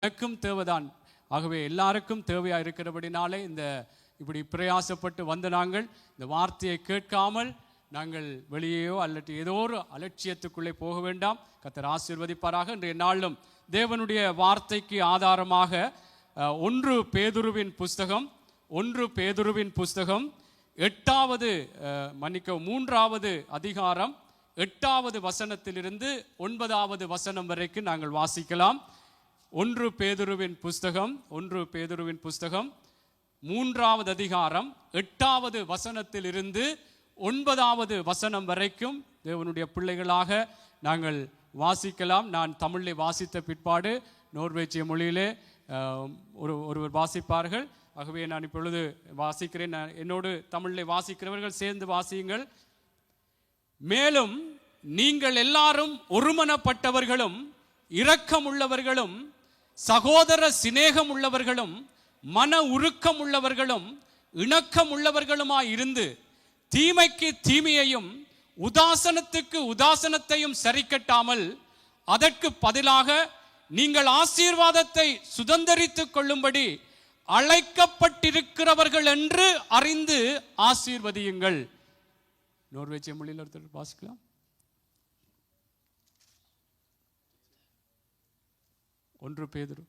எனக்கும் தேவைதான். ஆகவே எல்லாருக்கும் தேவையா இருக்கிறபடினாலே இந்த இப்படி பிரயாசப்பட்டு வந்த நாங்கள் இந்த வார்த்தையை கேட்காமல் நாங்கள் வெளியேயோ அல்லது ஏதோ ஒரு அலட்சியத்துக்குள்ளே போக வேண்டாம். கர்த்தர் ஆசீர்வதிப்பாராக. இன்றைய நாளிலும் தேவனுடைய வார்த்தைக்கு ஆதாரமாக 1 பேதுருவின் புஸ்தகம் 3வது அதிகாரம் 8வது வசனத்திலிருந்து 9வது வசனம் வரைக்கும் நாங்கள் வாசிக்கலாம். 1 பேதுருவின் புஸ்தகம் 3வது அதிகாரம் 8வது வசனத்திலிருந்து 9வது வசனம் வரைக்கும் தேவனுடைய பிள்ளைகளாக நாங்கள் வாசிக்கலாம். நான் தமிழில் வாசித்த பிற்பாடு நோர்வேஜிய மொழியிலே ஒருவர் வாசிப்பார்கள். ஆகவே நான் இப்பொழுது வாசிக்கிறேன். என்னோடு தமிழில் வாசிக்கிறவர்கள் சேர்ந்து வாசியுங்கள். மேலும் நீங்கள் எல்லாரும் ஒருமனப்பட்டவர்களும் இரக்கம் உள்ளவர்களும் சகோதர சிநேகம் உள்ளவர்களும் மன உருக்கம் உள்ளவர்களும் இணக்கம் உள்ளவர்களுமாய் இருந்து தீமைக்கு தீமையையும் உதாசனத்துக்கு உதாசனத்தையும் சரிக்கட்டாமல் அதற்கு பதிலாக நீங்கள் ஆசீர்வாதத்தை சுதந்தரித்துக் கொள்ளும்படி அழைக்கப்பட்டிருக்கிறவர்கள் என்று அறிந்து ஆசீர்வதியுங்கள். நோர்வேஜிய மொழியில் ஒருத்தர் வாசிக்கலாம். 1 பேதுரு.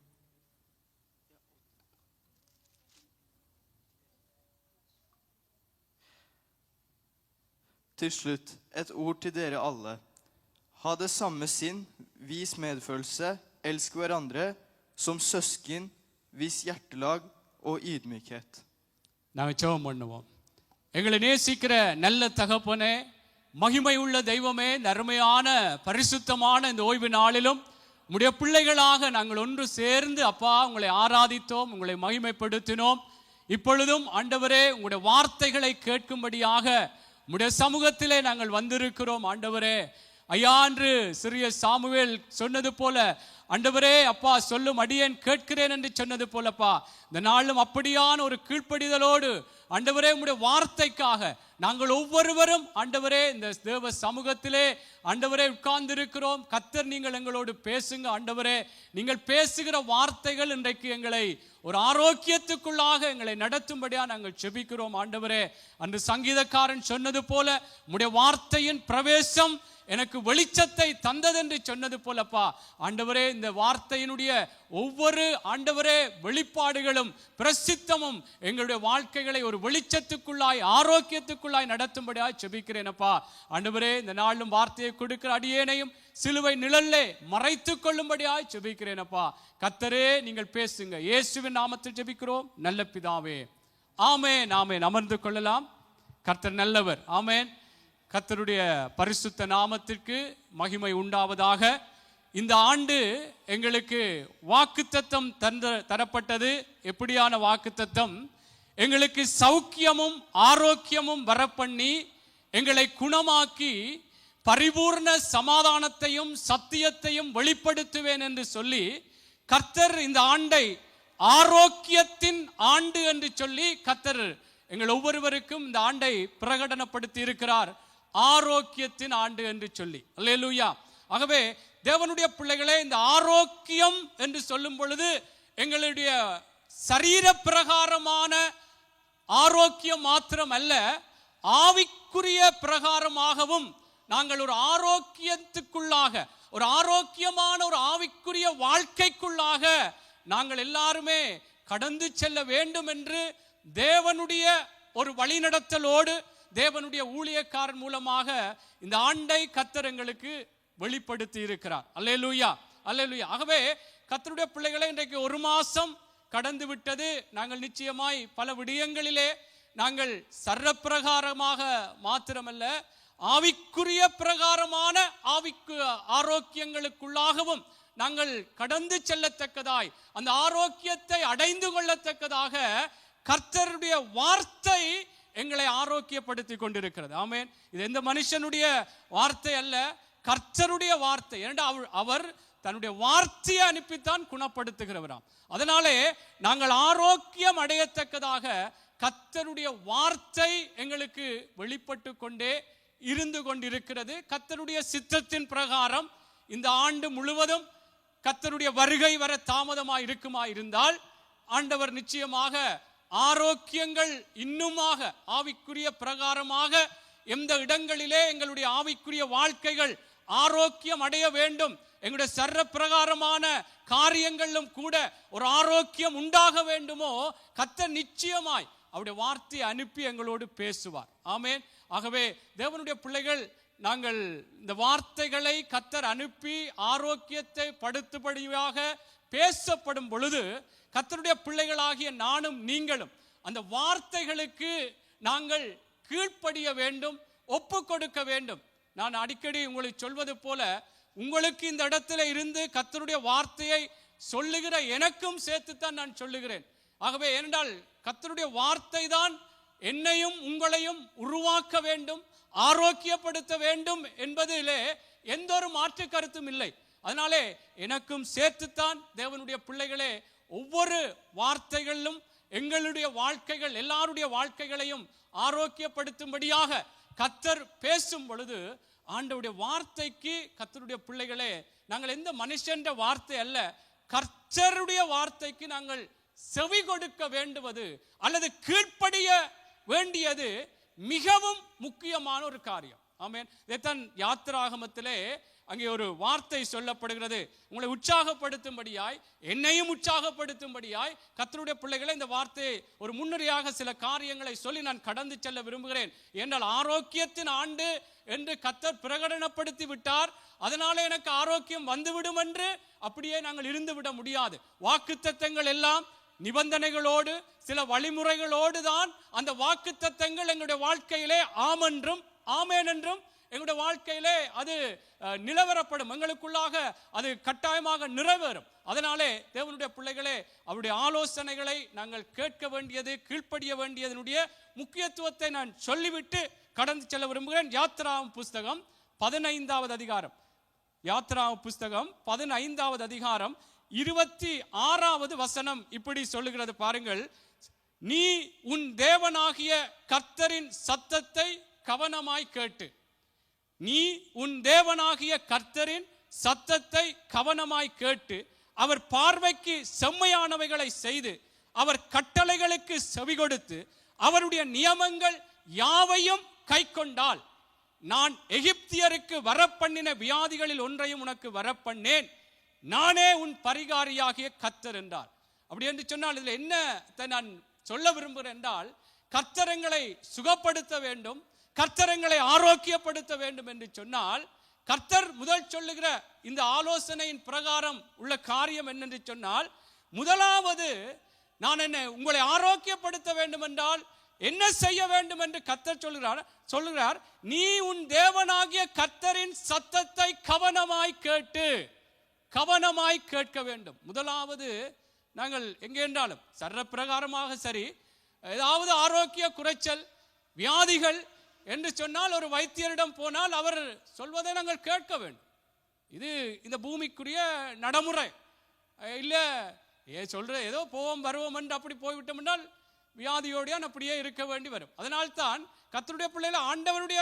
Til slutt, et ord til dere alle. Ha det samme sinn, vis medfølelse, elsk hverandre som søsken, vis hjertelag og ydmykhet. நாங்கள் ஜெபம் பண்ணுவோம். எங்களை நேசிக்கிற நல்ல தகப்பனே, மகிமை உள்ள தெய்வமே, நன்மையான பரிசுத்தமான இந்த ஓய்வு நாளிலும் உம்முடைய பிள்ளைகளாக நாங்கள் ஒன்று சேர்ந்து அப்பா உங்களை ஆராதித்தோம், உங்களை மகிமைப்படுத்தினோம். இப்பொழுதும் ஆண்டவரே உங்களுடைய வார்த்தைகளை கேட்கும்படியாக உம்முடைய சமூகத்திலே நாங்கள் வந்திருக்கிறோம். ஆண்டவரே ஐயா, என்று சிறிய சாமுவேல் சொன்னது போல ஆண்டவரே அப்பா சொல்லும் அடியேன் கேட்கிறேன் என்று சொன்னது போலப்பா இந்த நாளும் அப்படியான ஒரு கீழ்ப்படிதலோடு ஆண்டவரே உம்முடைய வார்த்தைக்காக நாங்கள் ஒவ்வொருவரும் ஆண்டவரே இந்த தேவ சமூகத்திலே ஆண்டவரே உட்கார்ந்து இருக்கிறோம். கர்த்தர் நீங்கள் எங்களோடு பேசுங்க. ஆண்டவரே நீங்கள் பேசுகிற வார்த்தைகள் இன்றைக்கு எங்களை ஒரு ஆரோக்கியத்துக்குள்ளாக எங்களை நடத்தும்படியா நாங்கள் செபிக்கிறோம். ஆண்டவரே அன்று சங்கீதக்காரன் சொன்னது போல உம்முடைய வார்த்தையின் பிரவேசம் எனக்கு வெளிச்சத்தை தந்தது என்று சொன்னது போலப்பா ஆண்டவரே இந்த வார்த்தையினுடைய ஒவ்வொரு ஆண்டவரே வெளிப்பாடுகளும் பிரசித்தமும் எங்களுடைய வாழ்க்கைகளை ஒரு வெளிச்சத்துக்குள்ளாய் ஆரோக்கியத்துக்குள்ளாய் நடத்தும்படியாய் செபிக்கிறேனப்பா. ஆண்டவரே இந்த நாளும் வார்த்தையை கொடுக்கிற அடியேனையும் சிலுவை நிழல்லே மறைத்துக் கொள்ளும்படியாய் செபிக்கிறேனப்பா. கர்த்தரே நீங்கள் பேசுங்க. இயேசுவின் நாமத்தில் ஜெபிக்கிறோம் நல்ல பிதாவே, ஆமென். ஆமென். அமர்ந்து கொள்ளலாம். கர்த்தர் நல்லவர். ஆமென். கர்த்தருடைய பரிசுத்த நாமத்திற்கு மகிமை உண்டாவதாக. இந்த ஆண்டு எங்களுக்கு வாக்குத்தத்தம் தரப்பட்டது. எப்படியான வாக்குத்தத்தம்? எங்களுக்கு சௌக்கியமும் ஆரோக்கியமும் வரப்பண்ணி எங்களை குணமாக்கி பரிபூர்ண சமாதானத்தையும் சத்தியத்தையும் வெளிப்படுத்துவேன் என்று சொல்லி கர்த்தர் இந்த ஆண்டை ஆரோக்கியத்தின் ஆண்டு என்று சொல்லி கர்த்தர் எங்கள் ஒவ்வொருவருக்கும் இந்த ஆண்டை பிரகடனப்படுத்தி இருக்கிறார். ஆரோக்கியத்தின் ஆண்டு என்று சொல்லி. அல்லேலூயா. ஆகவே தேவனுடைய பிள்ளைகளே, இந்த ஆரோக்கியம் என்று சொல்லும் பொழுது எங்களுடைய சரீர பிரகாரமான ஆரோக்கியம் மாத்திரம் அல்ல, ஆவிக்குரிய பிரகாரமாகவும் நாங்கள் ஒரு ஆரோக்கியத்துக்குள்ளாக ஒரு ஆரோக்கியமான ஒரு ஆவிக்குரிய வாழ்க்கைக்குள்ளாக நாங்கள் எல்லாருமே கடந்து செல்ல வேண்டும் என்று தேவனுடைய ஒரு வழிநடத்தலோடு தேவனுடைய ஊழியக்காரன் மூலமாக இந்த ஆண்டை கர்த்தர் எங்களுக்கு வெளிப்படுத்தி இருக்கிறார். அல்லேலூயா, அல்லேலூயா. ஆகவே கர்த்தருடைய பிள்ளைகளை இன்றைக்கு 1 மாசம் கடந்து விட்டது. நாங்கள் நிச்சயமாய் பல விடயங்களிலே நாங்கள் சர்வப்பிரகாரமாக மாத்திரமல்ல, ஆவிக்குரிய பிரகாரமான ஆரோக்கியங்களுக்குள்ளாகவும் நாங்கள் கடந்து செல்லத்தக்கதாய் அந்த ஆரோக்கியத்தை அடைந்து கொள்ளத்தக்கதாக கர்த்தருடைய வார்த்தை எங்களை ஆரோக்கியப்படுத்தி கொண்டிருக்கிறது. ஆமென். இது எந்த மனுஷனுடைய வார்த்தை அல்ல, கர்த்தருடைய வார்த்தை. ஏனென்றால் அவர் தன்னுடைய வார்த்தையை அனுப்பித்தான் குணப்படுத்துகிறவராம். அதனாலே நாங்கள் ஆரோக்கியம் அடையத்தக்கதாக கர்த்தருடைய வார்த்தை எங்களுக்கு வெளிப்பட்டு கொண்டே இருந்து கொண்டிருக்கிறது. கர்த்தருடைய சித்தத்தின் பிரகாரம் இந்த ஆண்டு முழுவதும் கர்த்தருடைய வருகை வர தாமதமாய் இருக்குமா இருந்தால் ஆண்டவர் நிச்சயமாக ஆரோக்கியங்கள் இன்னுமாக ஆவிக்குரிய பிரகாரமாக எந்த இடங்களிலே எங்களுடைய ஆவிக்குரிய வாழ்க்கைகள் ஆரோக்கியம் அடைய வேண்டும், எங்களுடைய சர்வ பிரகாரமான காரியங்களிலும் கூட ஒரு ஆரோக்கியம் உண்டாக வேண்டுமோ கர்த்தர் நிச்சயமாய் அவருடைய வார்த்தையை அனுப்பி எங்களோடு பேசுவார். ஆமென். ஆகவே தேவனுடைய பிள்ளைகள், நாங்கள் இந்த வார்த்தைகளை கர்த்தர் அனுப்பி ஆரோக்கியத்தை படுத்தும்படியாக பேசப்படும் பொழுது கர்த்தருடைய பிள்ளைகளாகிய நானும் நீங்களும் அந்த வார்த்தைகளுக்கு நாங்கள் கீழ்ப்படிய வேண்டும், ஒப்பு கொடுக்க வேண்டும். நான் அடிக்கடி உங்களுக்கு சொல்வது போல, உங்களுக்கு இந்த இடத்துல இருந்து கர்த்தருடைய வார்த்தையை சொல்லுகிற எனக்கும் சேர்த்துத்தான் நான் சொல்லுகிறேன். ஆகவே ஏனென்றால் கர்த்தருடைய வார்த்தை தான் என்னையும் உங்களையும் உருவாக்க வேண்டும், ஆரோக்கியப்படுத்த வேண்டும் என்பதிலே எந்த ஒரு மாற்று கருத்தும் இல்லை. அதனாலே எனக்கும் சேர்த்துத்தான் தேவனுடைய பிள்ளைகளே ஒவ்வொரு வார்த்தைகளிலும் எங்களுடைய வாழ்க்கைகள், எல்லாருடைய வாழ்க்கைகளையும் ஆரோக்கியப்படுத்தும்படியாக கர்த்தர் பேசும் பொழுது ஆண்டவருடைய வார்த்தைக்கு கர்த்தருடைய பிள்ளைகளே நாங்கள் எந்த மனுஷன்ற வார்த்தை அல்ல, கர்த்தருடைய வார்த்தைக்கு நாங்கள் செவி கொடுக்க வேண்டுவது அல்லது கீழ்ப்படிய வேண்டியது மிகவும் முக்கியமான ஒரு காரியம். ஆமென். இதைத்தான் யாத்திராகமத்திலே அங்கே ஒரு வார்த்தை சொல்லப்படுகிறது, உங்களை உற்சாகப்படுத்தும்படியாய், என்னையும் உற்சாகப்படுத்தும்படியாய் கர்த்தருடைய பிள்ளைகளை இந்த வார்த்தையை ஒரு முன்னுரையாக சில காரியங்களை சொல்லி நான் கடந்து செல்ல விரும்புகிறேன். என்றால் ஆரோக்கியத்தின் ஆண்டு என்று கர்த்தர் பிரகடனப்படுத்தி விட்டார், அதனால எனக்கு ஆரோக்கியம் வந்துவிடும் என்று அப்படியே நாங்கள் இருந்து விட முடியாது. வாக்குத்தத்தங்கள் எல்லாம் நிபந்தனைகளோடு சில வழிமுறைகளோடு தான் அந்த வாக்குத்தத்தங்கள் எங்களுடைய வாழ்க்கையிலே ஆமென்றும் ஆமேன் என்றும் எங்களுடைய வாழ்க்கையிலே அது நிலவரப்படும், எங்களுக்குள்ளாக அது கட்டாயமாக நிறைவேறும். அதனாலே தேவனுடைய பிள்ளைகளே அவருடைய ஆலோசனைகளை நாங்கள் கேட்க வேண்டியது, கீழ்ப்படிய வேண்டியதனுடைய முக்கியத்துவத்தை நான் சொல்லிவிட்டு கடந்து செல்ல விரும்புகிறேன். யாத்திராகம புஸ்தகம் 15வது அதிகாரம், யாத்திராகம புஸ்தகம் 15வது அதிகாரம் 26வது வசனம் இப்படி சொல்லுகிறது பாருங்கள். நீ உன் தேவனாகிய கர்த்தரின் சத்தத்தை கவனமாய் கேட்டு, நீ உன் தேவனாகிய கர்த்தரின் சத்தத்தை கவனமாய் கேட்டு அவர் பார்வைக்கு செம்மையானவைகளை செய்து அவர் கட்டளைகளுக்கு செவி கொடுத்து அவருடைய நியமங்கள் யாவையும் கைக்கொண்டால் நான் எகிப்தியருக்கு வரப்பண்ணின வியாதிகளில் ஒன்றையும் உனக்கு வரப்பண்ணேன், நானே உன் பரிகாரியாகிய கர்த்தர் என்றார். அப்படி என்று சொன்னால் இதில் என்ன நான் சொல்ல விரும்புகிறேன் என்றால், கர்த்தரங்களை சுகப்படுத்த வேண்டும், கர்த்தரங்களை ஆரோக்கியப்படுத்த வேண்டும் என்று சொன்னால் கர்த்தர் முதல் சொல்லுகிற இந்த ஆலோசனையின் பிரகாரம் உள்ள காரியம் என்னென்று சொன்னால், முதலாவது நான் என்ன உங்களை ஆரோக்கியப்படுத்த வேண்டும் என்றால் என்ன செய்ய வேண்டும் என்று கர்த்தர் சொல்லுகிறார். நீ உன் தேவனாகிய கர்த்தரின் சத்தத்தை கவனமாய் கேட்க வேண்டும். முதலாவது நாங்கள் எங்கே என்றாலும் சர்வ பிரகாரமாக சரி, ஏதாவது ஆரோக்கிய குறைச்சல் வியாதிகள் என்று சொன்னால் ஒரு வைத்தியரிடம் போனால் அவர் சொல்வதை நாங்கள் கேட்க வேண்டும். இது இந்த பூமிக்குரிய நடைமுறை இல்லை. சொல்ற ஏதோ போவோம் வருவோம் என்று அப்படி போய்விட்டோம் என்றால் வியாதியோடையான் அப்படியே இருக்க வேண்டி வரும். அதனால்தான் கர்த்தருடைய பிள்ளைகள் ஆண்டவருடைய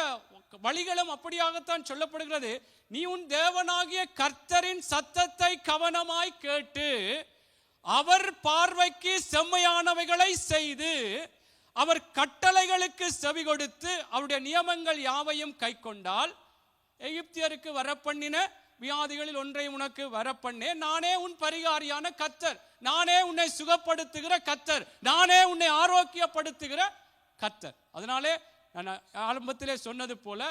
வழிகளும் அப்படியாகத்தான் சொல்லப்படுகிறது. நீ உன் தேவனாகிய கர்த்தரின் சத்தத்தை கவனமாய் கேட்டு அவர் பார்வைக்கு செம்மையானவைகளை செய்து அவர் கட்டளைகளுக்கு செவி கொடுத்து அவருடைய நியமங்கள் யாவையும் கைக்கொண்டால் எகிப்தியருக்கு வரப்பண்ணின வியாதிகளில் ஒன்றையும் உனக்கு வரப்பண்ணேன், நானே உன் பரிகாரியான கர்த்தர், நானே உன்னை சுகப்படுத்துகிற கர்த்தர், நானே உன்னை ஆரோக்கியப்படுத்துகிற கர்த்தர். அதனாலே நான் ஆரம்பத்திலே சொன்னது போல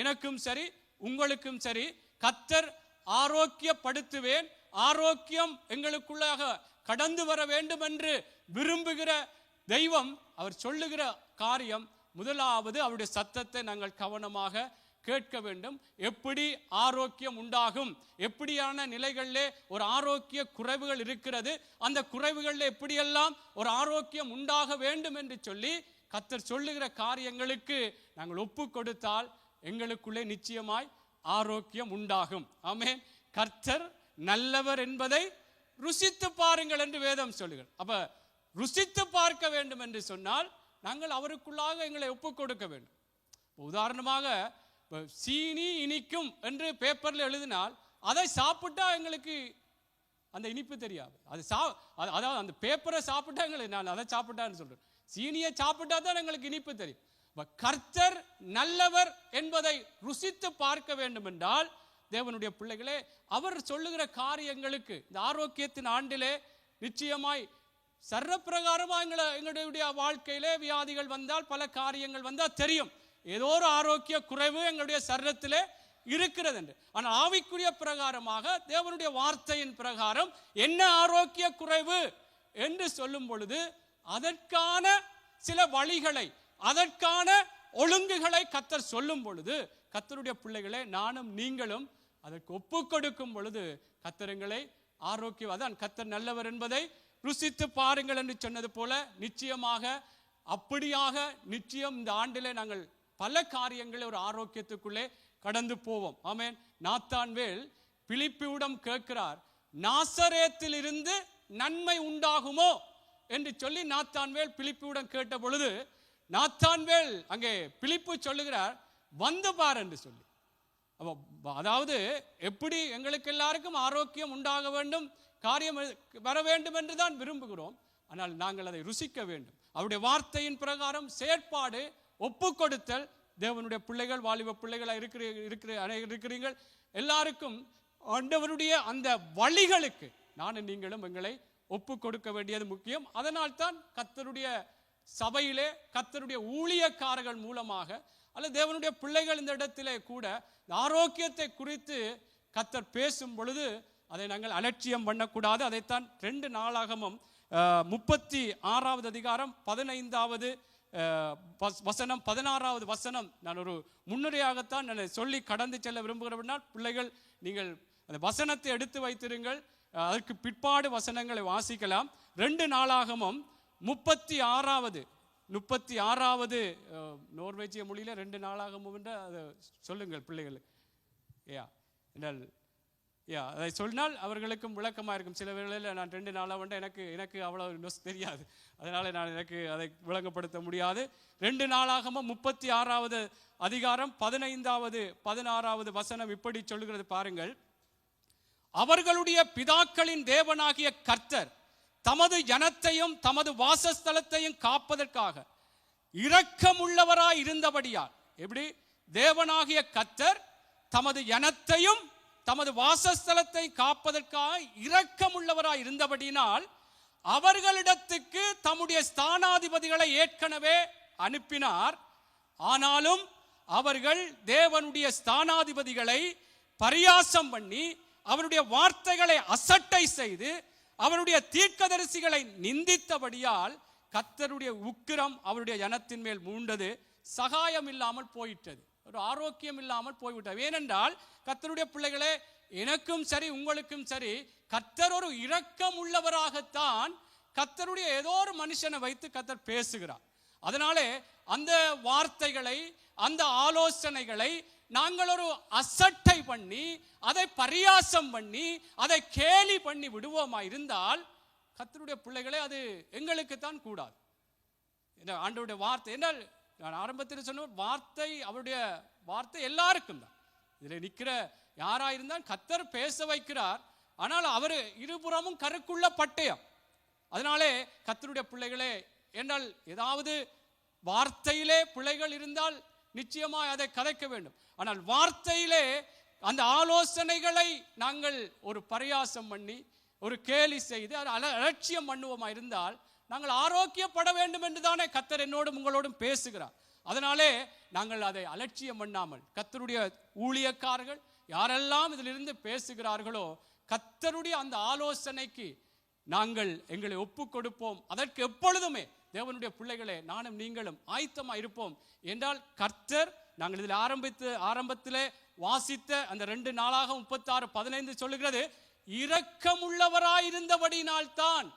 எனக்கும் சரி உங்களுக்கும் சரி கர்த்தர் ஆரோக்கியப்படுத்துவேன், ஆரோக்கியம் எங்களுக்குள்ளாக கடந்து வர வேண்டும் என்று விரும்புகிற தெய்வம். அவர் சொல்லுகிற காரியம் முதலாவது அவருடைய சத்தத்தை நாங்கள் கவனமாக கேட்க வேண்டும். எப்படி ஆரோக்கியம் உண்டாகும், எப்படியான நிலைகளிலே ஒரு ஆரோக்கிய குறைவுகள் இருக்கிறது, அந்த குறைவுகளில் எப்படியெல்லாம் ஒரு ஆரோக்கியம் உண்டாக வேண்டும் என்று சொல்லி கர்த்தர் சொல்லுகிற காரியங்களுக்கு நாங்கள் ஒப்பு கொடுத்தால் எங்களுக்குள்ளே நிச்சயமாய் ஆரோக்கியம் உண்டாகும். ஆமென். கர்த்தர் நல்லவர் என்பதை ருசித்து பாருங்கள் என்று வேதம் சொல்லுகிறது. அப்ப ருசித்து பார்க்க வேண்டும் என்று சொன்னால் நாங்கள் அவருக்குள்ளாக எங்களை ஒப்பு கொடுக்க வேண்டும். உதாரணமாக சீனி இனிக்கும் என்று பேப்பர்ல எழுதினால் அதை சாப்பிட்டா எங்களுக்கு அந்த இனிப்பு தெரியாது. அதாவது அந்த பேப்பரை சாப்பிட்டா எங்களுக்கு, நான் அதை சாப்பிட்டான்னு சொல்றேன், சீனியை சாப்பிட்டா தான் எங்களுக்கு இனிப்பு தெரியும். கர்த்தர் நல்லவர் என்பதை ருசித்து பார்க்க வேண்டும் என்றால் தேவனுடைய பிள்ளைகளே, அவர் சொல்லுகிற காரியங்களுக்கு இந்த ஆரோக்கியத்தின் ஆண்டிலே நிச்சயமாய் சர்வப்பிரகாரமாக எங்களுடைய வாழ்க்கையிலே வியாதிகள் வந்தால், பல காரியங்கள் வந்தால் தெரியும் ஏதோ ஒரு ஆரோக்கிய குறைவு எங்களுடைய சரீரத்திலே இருக்கிறது என்று. ஆனால் ஆவிக்குரிய பிரகாரமாக தேவனுடைய வார்த்தையின் பிரகாரம் என்ன ஆரோக்கிய குறைவு என்று சொல்லும் பொழுது அதற்கான சில வழிகளை, அதற்கான ஒழுங்குகளை கர்த்தர் சொல்லும் பொழுது, கர்த்தருடைய பிள்ளைகளே, நானும் நீங்களும் அதற்கு ஒப்பு கொடுக்கும் பொழுது கர்த்தர் எங்களை ஆரோக்கியம், அதான் கர்த்தர் நல்லவர் என்பதை ருசித்து பாருங்கள் என்று சொன்னது போல நிச்சயமாக அப்படியாக நிச்சயம் இந்த ஆண்டிலே நாங்கள் பல காரியங்களை ஒரு ஆரோக்கியத்துக்குள்ளே கடந்து போவோம். ஆமென். நாத்தான்வேல் பிலிப்பியிடம் கேட்கிறார், நாசரேத்தில் இருந்து நன்மை உண்டாகுமோ என்று சொல்லி நாத்தான்வேல் பிலிப்பியிடம் கேட்ட பொழுது நாத்தான்வேல் அங்கே பிலிப்பு சொல்லுகிறார், வந்து பார் என்று சொல்லி. அதாவது எப்படி எங்களுக்கு எல்லாருக்கும் ஆரோக்கியம் உண்டாக வேண்டும், காரியம் வர வேண்டும் என்று தான் விரும்புகிறோம். ஆனால் நாங்கள் அதை ருசிக்க வேண்டும். அவருடைய வார்த்தையின் பிரகாரம் செயற்பாடு, ஒப்பு கொடுத்தல். தேவனுடைய பிள்ளைகள், வாலிப பிள்ளைகளா இருக்கிறீர்கள் எல்லாருக்கும் ஆண்டவருடைய அந்த வழிகளுக்கு நானும் நீங்களும் எங்களை ஒப்பு கொடுக்க வேண்டியது முக்கியம். அதனால் தான் கர்த்தருடைய சபையிலே, கர்த்தருடைய ஊழியக்காரர்கள் மூலமாக அல்லது தேவனுடைய பிள்ளைகள் இந்த இடத்திலே கூட ஆரோக்கியத்தை குறித்து கர்த்தர் பேசும் பொழுது அதை நாங்கள் அலட்சியம் பண்ணக்கூடாது. அதைத்தான் 2 நாளாகமும் 36வது அதிகாரம் 15வது வசனம் 16வது வசனம் நான் ஒரு முன்னுரையாகத்தான் நான் சொல்லி கடந்து செல்ல விரும்புகிறேன். பிள்ளைகள் நீங்கள் அந்த வசனத்தை எடுத்து வைத்திருங்கள், அதற்கு பிற்பாடு வசனங்களை வாசிக்கலாம். 2 நாளாகமும் 36வது நோர்வேஜிய மொழியில 2 நாளாகமும் என்று அதை சொல்லுங்கள் பிள்ளைகள். அதை சொன்னால் அவர்களுக்கும் விளக்கமாக இருக்கும். சில வேளையில் நான் 2 நாளாக எனக்கு அவ்வளவு தெரியாது, அதனால எனக்கு அதை விளங்கப்படுத்த முடியாது. 2 நாளாகமும் 36வது அதிகாரம் 15வது 16வது வசனம் இப்படி சொல்லுகிறது பாருங்கள். அவர்களுடைய பிதாக்களின் தேவனாகிய கர்த்தர் தமது ஜனத்தையும் தமது வாசஸ்தலத்தையும் காப்பதற்காக இரக்கமுள்ளவராய் இருந்தபடியால், எப்படி தேவனாகிய கர்த்தர் தமது ஜனத்தையும் தமது வாசஸ்தலத்தை காப்பதற்காக இரக்கமுள்ளவராய் இருந்தபடியினால் அவர்களிடத்துக்கு தம்முடைய ஸ்தானாதிபதிகளை ஏற்கனவே அனுப்பினார். ஆனாலும் அவர்கள் தேவனுடைய ஸ்தானாதிபதிகளை பரியாசம் பண்ணி, அவருடைய வார்த்தைகளை அசட்டை செய்து, அவருடைய தீர்க்கதரிசிகளை நிந்தித்தபடியால் கர்த்தருடைய உக்கிரம் அவருடைய ஜனத்தின் மேல் மூண்டது, சகாயம் இல்லாமல் போயிட்டது, ஒரு ஆரோக்கியம் இல்லாமல் போய்விட்டது. ஏனென்றால் கர்த்தருடைய பிள்ளைகளே, எனக்கும் சரி உங்களுக்கும் சரி, கர்த்தர் ஒரு இரக்கம் உள்ளவராகத்தான் கர்த்தருடைய ஏதோ ஒரு மனுஷனை வைத்து கர்த்தர் பேசுகிறார். அதனாலே அந்த வார்த்தைகளை, அந்த ஆலோசனைகளை நாங்கள் ஒரு அசட்டை பண்ணி, அதை பரியாசம் பண்ணி, அதை கேலி பண்ணி விடுவோமா இருந்தால் கர்த்தருடைய பிள்ளைகளே, அது எங்களுக்கு தான் கூடாது. ஆண்டவருடைய வார்த்தை என்றால், நான் ஆரம்பத்தில் சொன்ன வார்த்தை, அவருடைய வார்த்தை எல்லாருக்கும் தான். இதில் நிற்கிற யாராயிருந்தால் கர்த்தர் பேச வைக்கிறார். ஆனால் அவர் இருபுறமும் கருக்குள்ள பட்டயம். அதனாலே கர்த்தருடைய பிள்ளைகளே, என்றால் ஏதாவது வார்த்தையிலே பிள்ளைகள் இருந்தால் நிச்சயமாக அதை கதைக்க வேண்டும். ஆனால் வார்த்தையிலே அந்த ஆலோசனைகளை நாங்கள் ஒரு பரியாசம் பண்ணி, ஒரு கேலி செய்து அலட்சியம் பண்ணுவோமா இருந்தால் நாங்கள் ஆரோக்கியப்பட வேண்டும் என்று தானே கர்த்தர் என்னோடும் உங்களோடும் பேசுகிறார். அதனாலே நாங்கள் அதை அலட்சியம் பண்ணாமல், கர்த்தருடைய ஊழியக்காரர்கள் யாரெல்லாம் இதிலிருந்து பேசுகிறார்களோ கர்த்தருடைய அந்த ஆலோசனைக்கு நாங்கள் எங்களை ஒப்பு கொடுப்போம். அதற்கு எப்பொழுதுமே தேவனுடைய பிள்ளைகளே, நானும் நீங்களும் ஆயத்தமா இருப்போம். என்றால் கர்த்தர், நாங்கள் இதில் ஆரம்பத்திலே வாசித்த அந்த 2 நாளாக 36:15 சொல்லுகிறது, இரக்கமுள்ளவராயிருந்தபடினால்தான்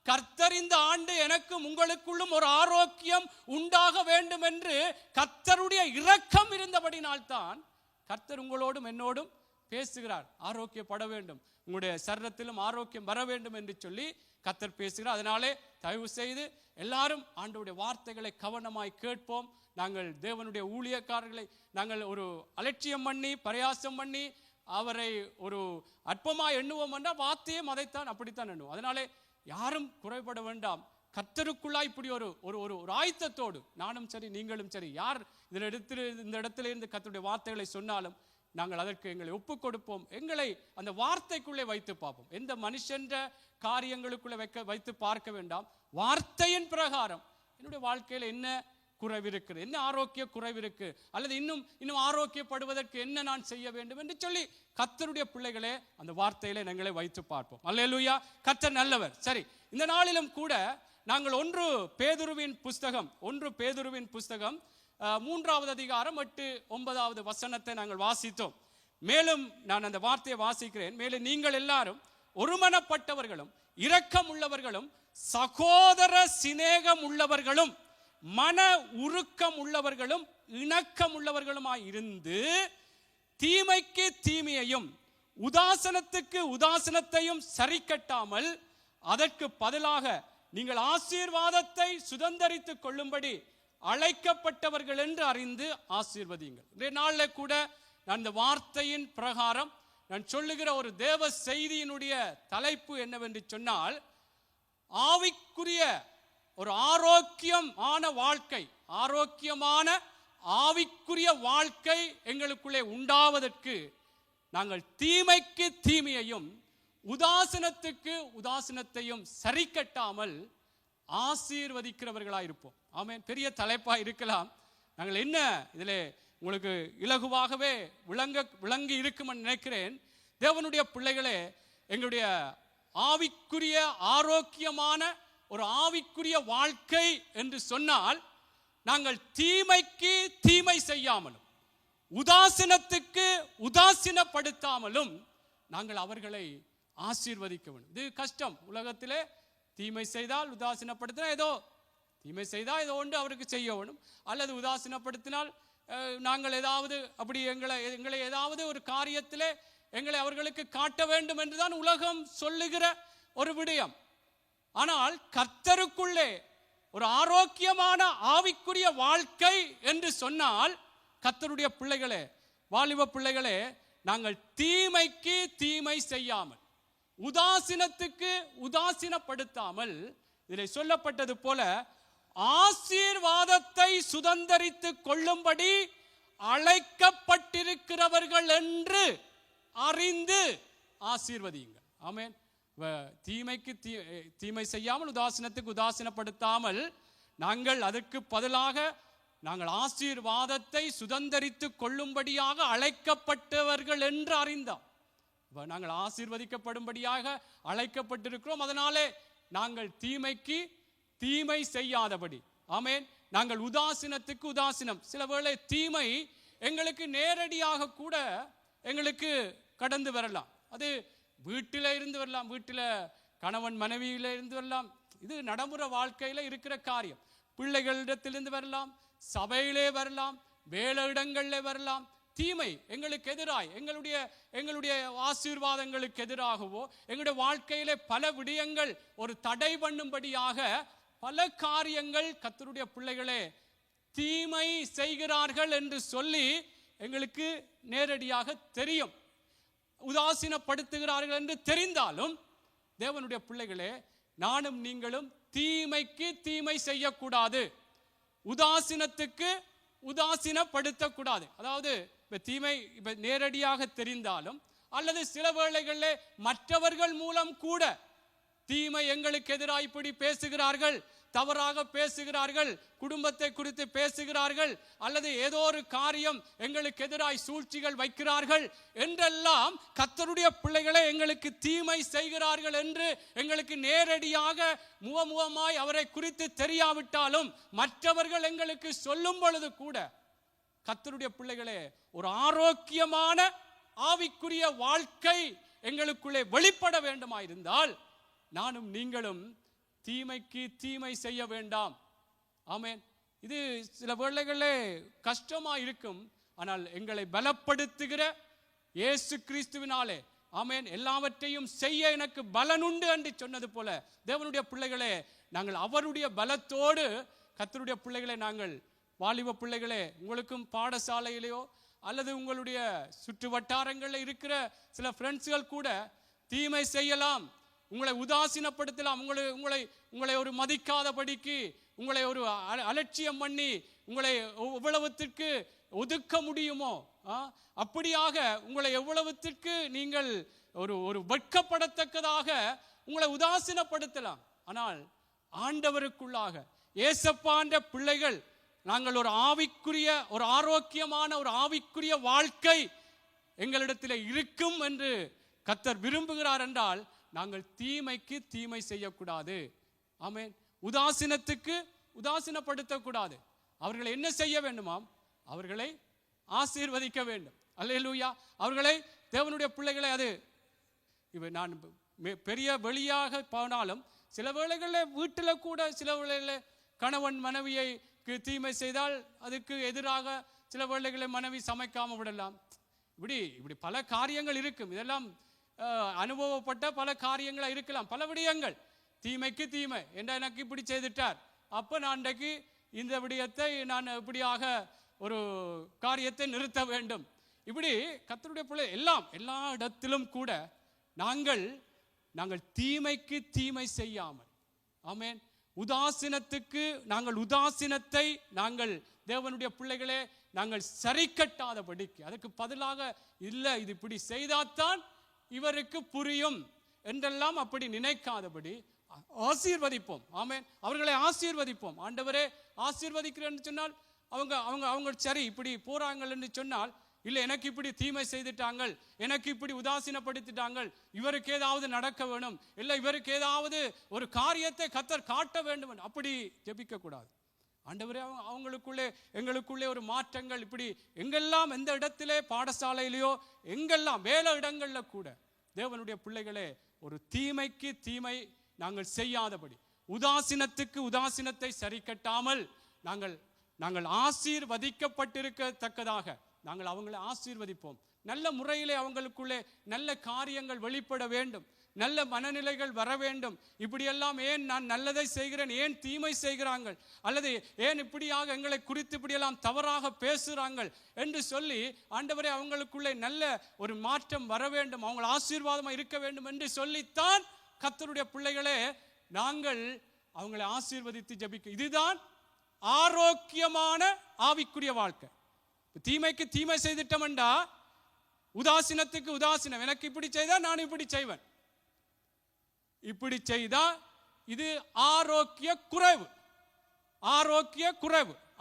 கர்த்தர் இந்த ஆண்டு எனக்கும் உங்களுக்குள்ளும் ஒரு ஆரோக்கியம் உண்டாக வேண்டும் என்று கர்த்தருடைய இரக்கம் இருந்தபடினால்தான் கர்த்தர் உங்களோடும் என்னோடும் பேசுகிறார். ஆரோக்கியப்பட வேண்டும், உங்களுடைய சரீரத்திலும் ஆரோக்கியம் வர வேண்டும் என்று சொல்லி கர்த்தர் பேசுகிறார். அதனாலே தயவு செய்து எல்லாரும் ஆண்டவருடைய வார்த்தைகளை கவனமாய் கேட்போம். நாங்கள் தேவனுடைய ஊழியக்காரர்களை நாங்கள் ஒரு அலட்சியம் பண்ணி, பரியாசம் பண்ணி, அவரை ஒரு அற்பமாய் எண்ணுவோம் என்றால் வார்த்தையே அதைத்தான் அப்படித்தான் எண்ணுவோம். அதனாலே யாரும் குறைபட வேண்டாம். கர்த்தருக்குள்ளாய் இப்படி ஒரு ஒரு ஒரு ஆயத்தத்தோடு நானும் சரி நீங்களும் சரி யார் இந்த இடத்துல இருந்து கர்த்தருடைய வார்த்தைகளை சொன்னாலும் நாங்கள் அதற்கு எங்களை ஒப்புக் கொடுப்போம். எங்களை அந்த வார்த்தைக்குள்ளே வைத்து பார்ப்போம். எந்த மனுஷன்ற காரியங்களுக்குள்ளே வைத்து பார்க்க வேண்டாம். வார்த்தையின் பிரகாரம் என்னுடைய வாழ்க்கையில் என்ன குறைவு இருக்கு, என்ன ஆரோக்கிய குறைவு இருக்கு, அல்லது இன்னும் ஆரோக்கியப்படுவதற்கு என்ன நான் செய்ய வேண்டும் என்று சொல்லி கர்த்தருடைய பிள்ளைகளே அந்த வார்த்தையில எங்களை வைத்து பார்ப்போம். அல்லேலூயா, கர்த்தர் நல்லவர். சரி, இந்த நாளிலும் கூட நாங்கள் 1 பேதுருவின் புஸ்தகம் 3வது அதிகாரம் 8-9 வசனத்தை நாங்கள் வாசித்தோம். மேலும் நான் அந்த வார்த்தையை வாசிக்கிறேன். மேலும் நீங்கள் எல்லாரும் ஒருமனப்பட்டவர்களும் இரக்கம் உள்ளவர்களும் சகோதர சிநேகம் உள்ளவர்களும் மன உருக்கம் உள்ளவர்களும் இணக்கம் உள்ளவர்களுமாய் இருந்து தீமைக்கு தீமையையும் உதாசனத்துக்கு உதாசனத்தையும் சரிக்கட்டாமல் அதற்கு பதிலாக நீங்கள் ஆசீர்வாதத்தை சுதந்தரித்துக் கொள்ளும்படி அழைக்கப்பட்டவர்கள் என்று அறிந்து ஆசீர்வதியுங்கள். இன்றைய நாளில் கூட நான் இந்த வார்த்தையின் பிரகாரம் நான் சொல்லுகிற ஒரு தேவ செய்தியினுடைய தலைப்பு என்னவென்று சொன்னால், ஆவிக்குரிய ஒரு ஆரோக்கியமான ஆவிக்குரிய வாழ்க்கை எங்களுக்குள்ளே உண்டாவதற்கு நாங்கள் தீமைக்கு தீமையையும் உதாசனத்துக்கு உதாசனத்தையும் சரி கட்டாமல் ஆசீர்வதிக்கிறவர்களாக இருப்போம். ஆமென். பெரிய தலைப்பா இருக்கலாம். நாங்கள் என்ன இதில் உங்களுக்கு இலகுவாகவே விளங்கி இருக்கும் நினைக்கிறேன். தேவனுடைய பிள்ளைகளே, எங்களுடைய ஆவிக்குரிய ஆரோக்கியமான ஒரு ஆவிக்குரிய வாழ்க்கை என்று சொன்னால் நாங்கள் தீமைக்கு தீமை செய்யாமலும் உதாசீனத்துக்கு உதாசீனப்படுத்தாமலும் நாங்கள் அவர்களை ஆசீர்வதிக்க வேண்டும். இது கஷ்டம். உலகத்திலே தீமை செய்தால் உதாசீனப்படுத்தினால் ஏதோ தீமை செய்தால் ஏதோ ஒன்று அவருக்கு செய்ய வேணும், அல்லது உதாசீனப்படுத்தினால் நாங்கள் ஏதாவது அப்படி எங்களை ஏதாவது ஒரு காரியத்திலே எங்களை அவர்களுக்கு காட்ட வேண்டும் என்றுதான் உலகம் சொல்லுகிற ஒரு விடயம். ஆனால் கர்த்தருக்குள்ளே ஒரு ஆரோக்கியமான ஆவிக்குரிய வாழ்க்கை என்று சொன்னால், கர்த்தருடைய பிள்ளைகளே, வாலிப பிள்ளைகளே, நாங்கள் தீமைக்கு தீமை செய்யாமல் உதாசீனத்துக்கு உதாசீனப்படுத்தாமல் இதில் சொல்லப்பட்டது போல ஆசீர்வாதத்தை சுதந்தரித்துக் கொள்ளும்படி அழைக்கப்பட்டிருக்கிறவர்கள் என்று அறிந்து ஆசீர்வதியுங்கள். ஆமென். தீமைக்கு தீமை செய்யாமல் உதாசீனத்துக்கு உதாசீனப்படுத்தாமல் நாங்கள் அதற்கு பதிலாக நாங்கள் ஆசீர்வாதத்தை சுதந்தரித்துக் கொள்ளும்படியாக அழைக்கப்பட்டவர்கள் என்று அறிந்தோம். நாங்கள் ஆசீர்வதிக்கப்படும்படியாக அழைக்கப்பட்டிருக்கிறோம். அதனாலே நாங்கள் தீமைக்கு தீமை செய்யாதபடி, ஆமென், நாங்கள் உதாசீனத்துக்கு உதாசீனம். சில வேளை தீமை எங்களுக்கு நேரடியாக கூட எங்களுக்கு கடந்து வரலாம். அது வீட்டில் இருந்து வரலாம், வீட்டில் கணவன் மனைவியில இருந்து வரலாம். இது நடைமுறை வாழ்க்கையில இருக்கிற காரியம். பிள்ளைகளிடத்திலிருந்து வரலாம், சபையிலே வரலாம், வேலை இடங்களில் வரலாம். தீமை எங்களுக்கு எதிராய் எங்களுடைய ஆசீர்வாதங்களுக்கு எதிராகவோ எங்களுடைய வாழ்க்கையிலே பல விடயங்கள் ஒரு தடை பண்ணும்படியாக பல காரியங்கள் கர்த்தருடைய பிள்ளைகளே தீமை செய்கிறார்கள் என்று சொல்லி எங்களுக்கு நேரடியாக தெரியும். உதாசீனப்படுத்துகிறார்கள் என்று தெரிந்தாலும் தேவனுடைய பிள்ளைகளே, நானும் நீங்களும் தீமைக்கு தீமை செய்யக்கூடாது, உதாசீனத்துக்கு உதாசீனப்படுத்தக்கூடாது. அதாவது தீமை நேரடியாக தெரிந்தாலும் அல்லது சில வேளைகளில் மற்றவர்கள் மூலம் கூட தீமை எங்களுக்கு எதிராக இப்படி பேசுகிறார்கள், தவறாக பேசுகிறார்கள், குடும்பத்தை குறித்து பேசுகிறார்கள், அல்லது ஏதோ ஒரு காரியம் எங்களுக்கு எதிராய் சூழ்ச்சிகள் வைக்கிறார்கள் என்றெல்லாம் கர்த்தருடைய பிள்ளைகளை எங்களுக்கு தீமை செய்கிறார்கள் என்று எங்களுக்கு நேரடியாக முகமுகமாய் அவரை குறித்து தெரியாவிட்டாலும் மற்றவர்கள் எங்களுக்கு சொல்லும் பொழுது கூட கர்த்தருடைய பிள்ளைகளே, ஒரு ஆரோக்கியமான ஆவிக்குரிய வாழ்க்கை எங்களுக்குள்ளே வெளிப்பட வேண்டுமாயிருந்தால் நானும் நீங்களும் தீமைக்கு தீமை செய்ய வேண்டாம். ஆமென். இது சில வேளைகளே கஷ்டமா இருக்கும். ஆனால் எங்களை பலப்படுத்துகிற இயேசு கிறிஸ்துவினாலே, ஆமென், எல்லாவற்றையும் செய்ய எனக்கு பலன் உண்டு என்று சொன்னது போல தேவனுடைய பிள்ளைகளே, நாங்கள் அவருடைய பலத்தோடு கர்த்தருடைய பிள்ளைகளை, நாங்கள் வாலிப பிள்ளைகளே, உங்களுக்கும் பாடசாலையிலேயோ அல்லது உங்களுடைய சுற்று வட்டாரங்களில் இருக்கிற சில ஃப்ரெண்ட்ஸ்கள் கூட தீமை செய்யலாம், உங்களை உதாசீனப்படுத்தலாம், உங்களை ஒரு மதிக்காதபடிக்கு உங்களை ஒரு அலட்சியம் பண்ணி உங்களை எவ்வளவுத்திற்கு ஒதுக்க முடியுமோ அப்படியாக உங்களை எவ்வளவுத்திற்கு நீங்கள் ஒரு வெட்கப்படத்தக்கதாக உங்களை உதாசீனப்படுத்தலாம். ஆனால் ஆண்டவருக்குள்ளாக ஏசப்பாண்ட பிள்ளைகள் நாங்கள் ஒரு ஆவிக்குரிய ஒரு ஆரோக்கியமான ஒரு ஆவிக்குரிய வாழ்க்கை எங்களிடத்தில் இருக்கும் என்று கர்த்தர் விரும்புகிறார் என்றால் நாங்கள் தீமைக்கு தீமை செய்யக்கூடாது. ஆமென். உதாசீனத்துக்கு உதாசீனப்படுத்தக்கூடாது. அவர்களை என்ன செய்ய வேண்டுமாம்? அவர்களை ஆசீர்வதிக்க வேண்டும். அல்லேலூயா. அவர்களை தேவனுடைய பிள்ளைகளை அது நான் பெரிய வெளியாக போனாலும் சில வேளைகளில் வீட்டில் கூட சில வேளைகளில் கணவன் மனைவியை தீமை செய்தால் அதுக்கு எதிராக சில வேளைகளில் மனைவி சமைக்காமல் விடலாம். இப்படி பல காரியங்கள் இருக்கும். இதெல்லாம் அனுபவப்பட்ட பல காரியங்களாக இருக்கலாம். பல விடயங்கள் தீமைக்கு தீமை என்ற எனக்கு இப்படி செய்துட்டார், அப்போ நான் இன்றைக்கு இந்த விடயத்தை நான் இப்படியாக ஒரு காரியத்தை நிறுத்த வேண்டும். இப்படி கர்த்தருடைய பிள்ளை எல்லா இடத்திலும் கூட நாங்கள் தீமைக்கு தீமை செய்யாமல், ஆமென், உதாசீனத்துக்கு உதாசீனத்தை நாங்கள் தேவனுடைய பிள்ளைகளே நாங்கள் சரி கட்டாதபடிக்கு அதுக்கு பதிலாக இல்லை இது இப்படி செய்தால்தான் இவருக்கு புரியும் என்றெல்லாம் அப்படி நினைக்காதபடி ஆசீர்வதிப்போம். ஆமென். அவர்களை ஆசீர்வதிப்போம். ஆண்டவரே ஆசீர்வதிக்கிறேன்னு சொன்னால் அவங்க சரி இப்படி போறாங்க என்று சொன்னால் இல்லை எனக்கு இப்படி தீமை செய்துட்டாங்க, எனக்கு இப்படி உதாசீனப்படுத்திட்டாங்க, இவருக்கு ஏதாவது நடக்க வேணும், இல்லை இவருக்கு ஏதாவது ஒரு காரியத்தை கர்த்தர் காட்ட வேண்டும் அப்படி ஜெபிக்க கூடாது. ஆண்டவரே எங்களுக்குள்ளே ஒரு மாற்றங்கள் இப்படி எங்கெல்லாம் எந்த இடத்திலே பாடசாலையிலையோ எங்கெல்லாம் வேலை இடங்கள்ல கூட தேவனுடைய பிள்ளைகளே ஒரு தீமைக்கு தீமை நாங்கள் செய்யாதபடி உதாசீனத்துக்கு உதாசீனத்தை சரி கட்டாமல் நாங்கள் ஆசீர்வதிக்கப்பட்டிருக்கத்தக்கதாக நாங்கள் அவங்களை ஆசீர்வதிப்போம். நல்ல முறையிலே அவங்களுக்குள்ளே நல்ல காரியங்கள் வெளிப்பட வேண்டும், நல்ல மனநிலைகள் வர வேண்டும். இப்படியெல்லாம் ஏன் நான் நல்லதை செய்கிறேன், ஏன் தீமை செய்கிறாங்க, அல்லது ஏன் இப்படியாக எங்களை குறித்து இப்படியெல்லாம் தவறாக பேசுகிறாங்க என்று சொல்லி ஆண்டவரே அவங்களுக்குள்ளே நல்ல ஒரு மாற்றம் வர வேண்டும், அவங்க ஆசீர்வாதமாக இருக்க வேண்டும் என்று சொல்லித்தான் கர்த்தருடைய பிள்ளைகளே நாங்கள் அவங்களை ஆசீர்வதித்து ஜெபிக்க. இதுதான் ஆரோக்கியமான ஆவிக்குரிய வாழ்க்கை. தீமைக்கு தீமை செய்துட்டோம்டா உதாசீனத்துக்கு உதாசீனம், எனக்கு இப்படி செய்தா நான் இப்படி செய்வேன், இப்படி செய்தா இது ஆரோக்கிய குறைவு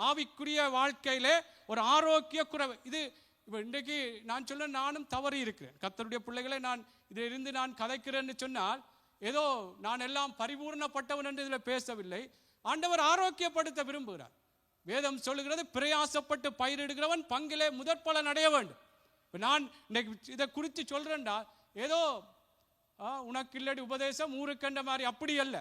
ஆவிக்குரிய வாழ்க்கையிலே ஒரு ஆரோக்கிய குறைவு. இது இன்றைக்கு நான் சொல்ல நானும் தவறி இருக்கிறேன். கர்த்தருடைய பிள்ளைகளை நான் இதிலிருந்து நான் கதைக்கிறேன்னு சொன்னால் ஏதோ நான் எல்லாம் பரிபூர்ணப்பட்டவன் என்று இதில் பேசவில்லை. ஆண்டவர் ஆரோக்கியப்படுத்த விரும்புகிறார். வேதம் சொல்லுகிறது பிரயாசப்பட்டு பயிரிடுகிறவன் பங்கிலே முதற் பலன் அடைய வேண்டும். இப்போ நான் இன்னைக்கு இதை குறித்து சொல்றேன்டா ஏதோ உனக்கு இல்லடி உபதேசம் ஊருக்கண்ட மாதிரி அப்படி அல்ல.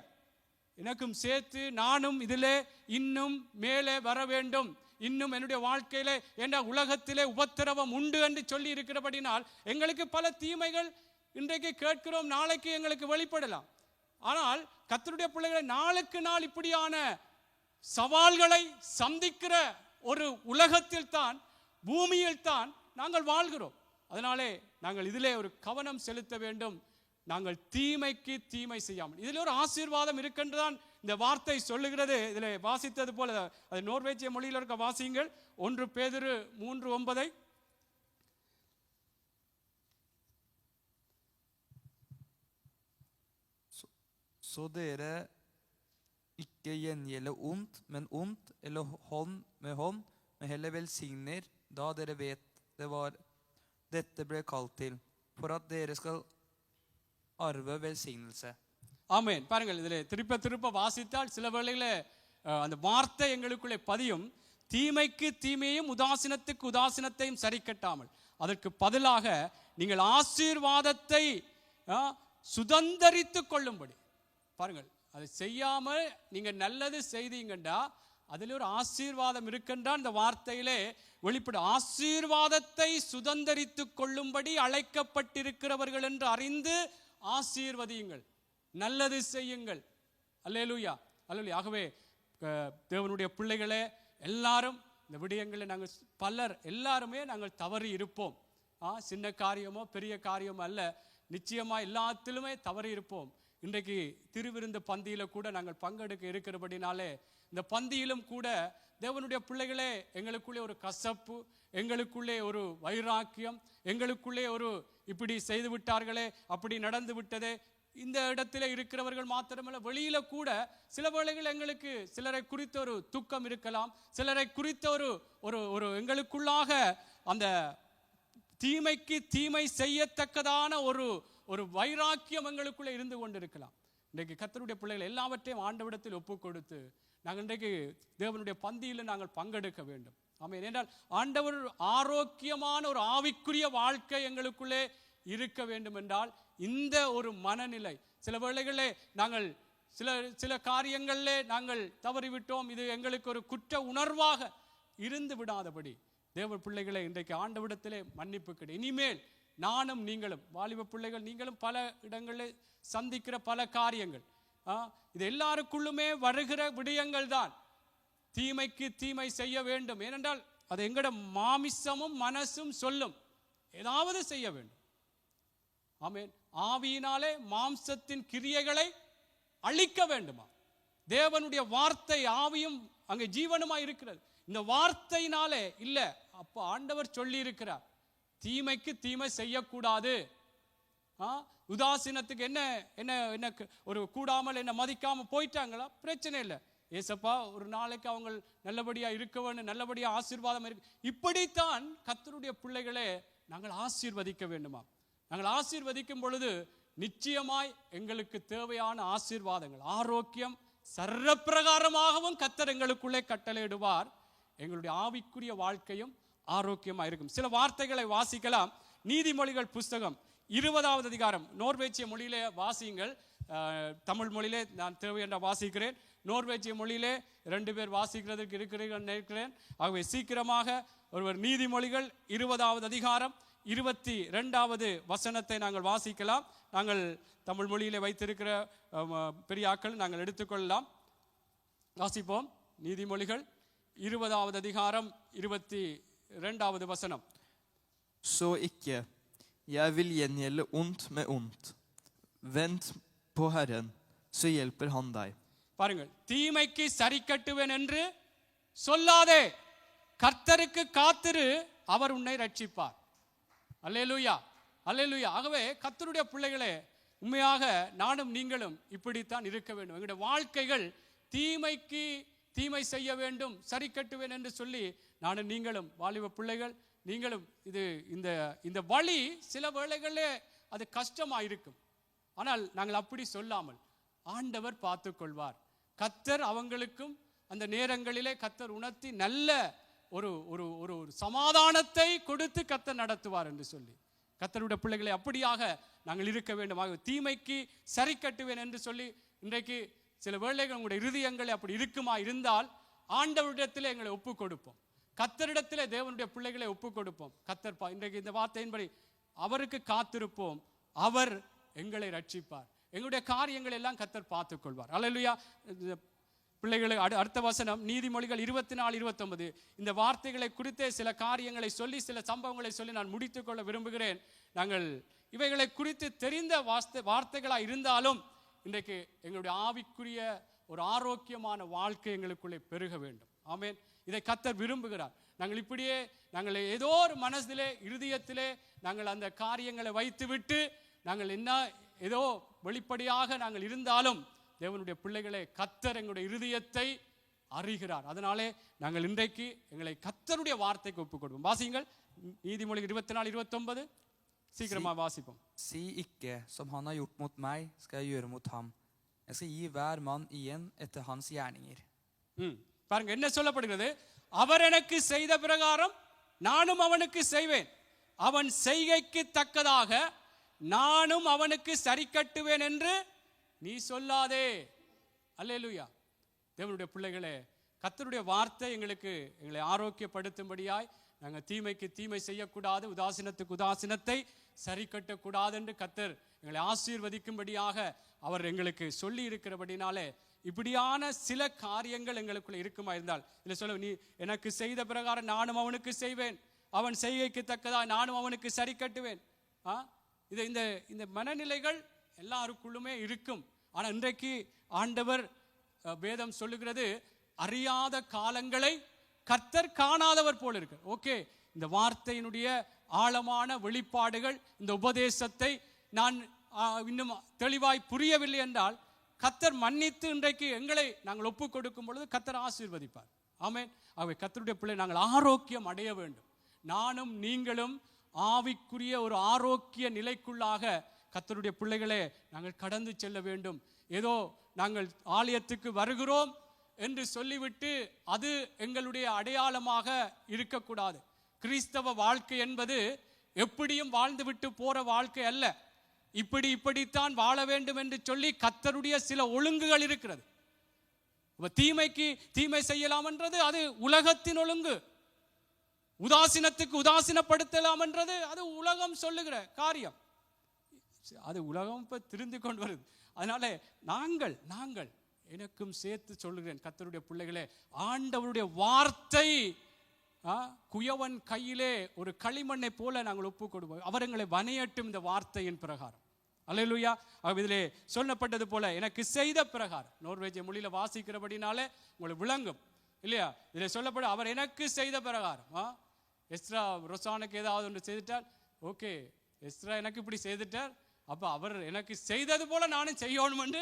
எனக்கும் சேர்த்து நானும் இதிலே இன்னும் மேலே வர வேண்டும், இன்னும் என்னுடைய வாழ்க்கையிலே என்ற உலகத்திலே உபத்திரவம் உண்டு என்று சொல்லி இருக்கிறபடினால் எங்களுக்கு பல தீமைகள் இன்றைக்கு கேட்கிறோம், நாளைக்கு எங்களுக்கு வெளிப்படலாம். ஆனால் கர்த்தருடைய பிள்ளைகளை நாளுக்கு நாள் இப்படியான சவால்களை சந்திக்கிற ஒரு உலகத்தில் தான் பூமியில் தான் நாங்கள் வாழ்கிறோம். அதனாலே நாங்கள் இதிலே ஒரு கவனம் செலுத்த வேண்டும். நாங்கள் தீமைக்கு தீமை செய்யாமல், இதில் ஒரு ஆசீர்வாதம் இருக்கின்றதான் இந்த வார்த்தை சொல்லுகிறது. இதில் வாசித்தது போல அது நோர்வேஜிய மொழியில் இருக்க வாசியுங்கள். 1 பேதுரு 3:9. Så dere ikke gjengjelder ondt, men ondt, eller hånd med hånd, men heller velsigner, da dere vet det var dette ble kalt til, for at dere skal arve velsignelse. ஆமென். பாருங்கள், இதில் திருப்ப வாசித்தால் சில வேளையில் அந்த வார்த்தை எங்களுக்குள்ளே பதியும். தீமைக்கு தீமையும் உதாசீனத்துக்கு உதாசீனத்தையும் சரி கட்டாமல் அதற்கு பதிலாக நீங்கள் ஆசீர்வாதத்தை சுதந்தரித்து கொள்ளும்படி பாருங்கள். அதை செய்யாமல் நீங்க நல்லது செய்தீங்கண்டா அதில் ஒரு ஆசீர்வாதம் இருக்கின்றான். இந்த வார்த்தையிலே வெளிப்படும். ஆசீர்வாதத்தை சுதந்தரித்து கொள்ளும்படி அழைக்கப்பட்டிருக்கிறவர்கள் என்று அறிந்து ஆசீர்வதியுங்கள், நல்லது செய்யுங்கள். அல்லேலூயா, அல்லேலூயா. ஆகவே தேவனுடைய பிள்ளைகளே எல்லாரும் இந்த விடயங்களில் நாங்கள் பலர் எல்லாருமே நாங்கள் தவறி இருப்போம். சின்ன காரியமோ பெரிய காரியமோ அல்ல, நிச்சயமா எல்லாத்திலுமே தவறி இருப்போம். இன்றைக்கு திருவிருந்து பந்தியில கூட நாங்கள் பங்கெடுக்க இருக்கிறபடினாலே இந்த பந்தியிலும் கூட தேவனுடைய பிள்ளைகளே எங்களுக்குள்ளே ஒரு கசப்பு, எங்களுக்குள்ளே ஒரு வைராக்கியம், எங்களுக்குள்ளே ஒரு இப்படி செய்து விட்டார்களே, அப்படி நடந்து விட்டதே, இந்த இடத்துல இருக்கிறவர்கள் மாத்திரமல்ல வெளியில கூட சில வேளைகள் எங்களுக்கு சிலரை குறித்த ஒரு துக்கம் இருக்கலாம், சிலரை குறித்த ஒரு எங்களுக்குள்ளாக அந்த தீமைக்கு தீமை செய்யத்தக்கதான ஒரு வைராக்கியம் எங்களுக்குள்ளே இருந்து கொண்டிருக்கலாம். இன்றைக்கு கர்த்தருடைய பிள்ளைகள் எல்லாவற்றையும் ஆண்டவரிடத்தில் ஒப்பு கொடுத்து நாங்கள் இன்றைக்கு தேவனுடைய பந்தியில் நாங்கள் பங்கெடுக்க வேண்டும். ஆமென். என்றால் ஆண்டவர் ஆரோக்கியமான ஒரு ஆவிக்குரிய வாழ்க்கை எங்களுக்குள்ளே இருக்க வேண்டும் என்றால் இந்த ஒரு மனநிலை, சில வேளைகளே நாங்கள் சில காரியங்களிலே நாங்கள் தவறிவிட்டோம், இது எங்களுக்கு ஒரு குற்ற உணர்வாக இருந்து விடாதபடி தேவ பிள்ளைகளை இன்றைக்கு ஆண்டவரிடத்திலே மன்னிப்பு கிடையாது. இனிமேல் நானும் நீங்களும் வாலிப பிள்ளைகள் நீங்களும் பல இடங்களில் சந்திக்கிற பல காரியங்கள், இது எல்லாருக்குள்ளுமே வருகிற விடயங்கள் தான். தீமைக்கு தீமை செய்ய வேண்டும், ஏனென்றால் அது எங்கட மாமிசமும் மனசும் சொல்லும் ஏதாவது செய்ய வேண்டும். ஆமென். ஆவியினாலே மாம்சத்தின் கிரியைகளை அழிக்க வேண்டுமா? தேவனுடைய வார்த்தை ஆவியும் அங்கே ஜீவனுமா இருக்கிறது. இந்த வார்த்தையினாலே இல்ல, அப்ப ஆண்டவர் சொல்லி இருக்கிறார் தீமைக்கு தீமை செய்யக்கூடாது. உதாசீனத்துக்கு என்ன என்ன என்ன ஒரு கூடாமல் என்ன மதிக்காம போயிட்டாங்களா, பிரச்சனை இல்லை. ஏசப்பா ஒரு நாளைக்கு அவங்க நல்லபடியா இருக்க வேண்டும், நல்லபடியா ஆசீர்வாதம் இருக்கு. இப்படித்தான் கர்த்தருடைய பிள்ளைகளே நாங்கள் ஆசீர்வதிக்க வேண்டுமா? நாங்கள் ஆசீர்வதிக்கும் பொழுது நிச்சயமாய் எங்களுக்கு தேவையான ஆசீர்வாதங்கள், ஆரோக்கியம் சர்வப்பிரகாரமாகவும் கர்த்தர் எங்களுக்குள்ளே கட்டளையிடுவார். எங்களுடைய ஆவிக்குரிய வாழ்க்கையும் ஆரோக்கியமாக இருக்கும். சில வார்த்தைகளை வாசிக்கலாம். நீதிமொழிகள் புஸ்தகம் 20வது அதிகாரம், நோர்வேஜிய மொழியிலே வாசியுங்கள். தமிழ் மொழியிலே நான் தேவை என்ற வாசிக்கிறேன், நோர்வேஜிய மொழியிலே 2 பேர் வாசிக்கிறதுக்கு இருக்கிறீர்கள் நினைக்கிறேன். ஆகவே சீக்கிரமாக ஒருவர் நீதிமொழிகள் 20வது அதிகாரம் 22வது வசனத்தை நாங்கள் வாசிக்கலாம். நாங்கள் தமிழ் மொழியிலே வைத்திருக்கிற பெரிய ஆக்கள் நாங்கள் எடுத்துக்கொள்ளலாம். வாசிப்போம். நீதிமொழிகள் 20வது அதிகாரம் 22வது வசனம். Så ikke, jeg vil gjengjelde ondt med ondt. Vent på Herren, så hjelper han deg. பாருங்கள், தீமைக்கு சரி கட்டுவேன் என்று சொல்லாதே, கர்த்தருக்கு காத்திரு, அவர் உன்னை ரட்சிப்பார். அல்லேலூயா, அல்லேலூயா. ஆகவே கர்த்தருடைய பிள்ளைகளே, உண்மையாக நானும் நீங்களும் இப்படித்தான் இருக்க வேண்டும். எங்களுடைய வாழ்க்கைகள் தீமைக்கு தீமை செய்ய வேண்டும், சரி கட்டுவேன் என்று சொல்லி நானும் நீங்களும் வாலிப பிள்ளைகள் நீங்களும் இந்த வழி சில வேளைகளே அது கஷ்டமாயிருக்கும். ஆனால் நாங்கள் அப்படி சொல்லாமல் ஆண்டவர் பார்த்து கொள்வார். கர்த்தர் அவங்களுக்கும் அந்த நேரங்களிலே கர்த்தர் உணர்த்தி நல்ல ஒரு ஒரு ஒரு சமாதானத்தை கொடுத்து கர்த்தர் நடத்துவார் என்று சொல்லி கர்த்தருடைய பிள்ளைகளை அப்படியாக நாங்கள் இருக்க வேண்டும். தீமைக்கு சரி கட்டுவேன் என்று சொல்லி இன்றைக்கு சில வேளைகள் உங்களுடைய இருதயங்களை அப்படி இருக்குமா இருந்தால் ஆண்டவரிடத்திலே எங்களை ஒப்பு கொடுப்போம், கர்த்தரிடத்திலே தேவனுடைய பிள்ளைகளை ஒப்பு கொடுப்போம். கர்த்தர் இன்றைக்கு இந்த வார்த்தையின்படி அவருக்கு காத்திருப்போம், அவர் எங்களை ரட்சிப்பார். எங்களுடைய காரியங்கள் எல்லாம் கர்த்தர் பார்த்துக் கொள்வார். அல்லேலூயா. பிள்ளைகளை அடுத்த வசனம் நீதிமொழிகள் 24-29. இந்த வார்த்தைகளை குறித்தே சில காரியங்களை சொல்லி சில சம்பவங்களை சொல்லி நான் முடித்துக் கொள்ள விரும்புகிறேன். நாங்கள் இவைகளை குறித்து தெரிந்த வார்த்தைகளாக இருந்தாலும் இன்றைக்கு எங்களுடைய ஆவிக்குரிய ஒரு ஆரோக்கியமான வாழ்க்கை எங்களுக்குள்ளே பெருக வேண்டும். ஆமென். இதை கர்த்தர் விரும்புகிறார். நாங்கள் இப்படியே நாங்கள் ஏதோ ஒரு மனதிலே இருதயத்திலே நாங்கள் அந்த காரியங்களை வைத்துவிட்டு நாங்கள் என்ன ஏதோ வெளிப்படையாக நாங்கள் இருந்தாலும் தேவனுடைய பிள்ளைகளை கர்த்தர் எங்களுடைய இருதயத்தை அறிகிறார். அதனாலே நாங்கள் இன்றைக்கு எங்களை கர்த்தருடைய வார்த்தைக்கு ஒப்புக் கொடுப்போம். வாசிங்கள் நீதிமொழி 24-29. சீக்கிரமா வாசிப்போம். Si ikke som han har gjort mot meg, skal jeg gjøre mot ham. Jeg skal gi hver mann igjen etter hans gjerninger. பாருங்க என்ன சொல்லப்படுகிறது. அவர் எனக்கு செய்த பிரகாரம் நானும் அவனுக்கு செய்வேன், அவன் செய்கைக்கு தக்கதாக நானும் அவனுக்கு சரி கட்டுவேன் என்று நீ சொல்லாதே. அல்லேலூயா. தேவனுடைய பிள்ளைகளே, கர்த்தருடைய வார்த்தை எங்களை ஆரோக்கியப்படுத்தும்படியாய் நாங்கள் தீமைக்கு தீமை செய்யக்கூடாது, உதாசீனத்துக்கு உதாசீனத்தை சரி கட்டக்கூடாது என்று கர்த்தர் எங்களை ஆசீர்வதிக்கும்படியாக அவர் எங்களுக்கு சொல்லி இருக்கிறபடினாலே இப்படியான சில காரியங்கள் எங்களுக்குள்ள இருக்குமா இருந்தால் இல்லை சொல்ல, நீ எனக்கு செய்த பிரகாரம் நானும் அவனுக்கு செய்வேன், அவன் செய்கைக்கு தக்கதா நானும் அவனுக்கு சரி கட்டுவேன். இந்த இந்த மனநிலைகள் எல்லாருக்குள்ளுமே இருக்கும். ஆனால் இன்றைக்கு ஆண்டவர் வேதம் சொல்லுகிறது, அறியாத காலங்களை கர்த்தர் காணாதவர் போல இருக்கு. ஓகே, இந்த வார்த்தையினுடைய ஆழமான வெளிப்பாடுகள், இந்த உபதேசத்தை நான் இன்னும் தெளிவாய் புரியவில்லை என்றால் கர்த்தர் மன்னித்து இன்றைக்கு எங்களை நாங்கள் ஒப்புக் கொடுக்கும் பொழுது கர்த்தர் ஆசீர்வதிப்பார். ஆமென். ஆகவே கர்த்தருடைய பிள்ளை நாங்கள் ஆரோக்கியம் அடைய வேண்டும். நானும் நீங்களும் ஆவிக்குரிய ஒரு ஆரோக்கிய நிலைக்குள்ளாக கர்த்தருடைய பிள்ளைகளே நாங்கள் கடந்து செல்ல வேண்டும். ஏதோ நாங்கள் ஆலயத்துக்கு வருகிறோம் என்று சொல்லிவிட்டு அது எங்களுடைய அடையாளமாக இருக்கக்கூடாது. கிறிஸ்தவ வாழ்க்கை என்பது எப்படியும் வாழ்ந்துவிட்டு போற வாழ்க்கை அல்ல. இப்படித்தான் வாழ வேண்டும் என்று சொல்லி கர்த்தருடைய சில ஒழுங்குகள் இருக்கிறது. தீமைக்கு தீமை செய்யலாம் என்றது அது உலகத்தின் ஒழுங்கு. உதாசீனத்துக்கு உதாசீனப்படுத்தலாம் என்றது அது உலகம் சொல்லுகிற காரியம். அது உலகம் இப்ப திரிந்து கொண்டு வருது. அதனால நாங்கள் எனக்கும் சேர்த்து சொல்லுகிறேன், கர்த்தருடைய பிள்ளைகளே, ஆண்டவருடைய வார்த்தை குயவன் கையிலே ஒரு களிமண்ணை போல நாங்கள் ஒப்புக் கொடுப்போம். அவர் எங்களை வனையட்டும் இந்த வார்த்தையின் பிரகாரம். அல்லேலூயா. இதிலே சொல்லப்பட்டது போல எனக்கு செய்த பிரகாரம், நோர்வேஜிய மொழியில வாசிக்கிறபடினாலே உங்களுக்கு விளங்கும் இல்லையா? இதில் சொல்லப்படும் அவர் எனக்கு செய்த பிரகாரம். எஸ்ரா ரொசானுக்கு ஏதாவது ஒன்று செய்துட்டார், ஓகே எஸ்ரா எனக்கு இப்படி செய்துட்டார், அப்ப அவர் எனக்கு செய்தது போல நானும் செய்யணும் என்று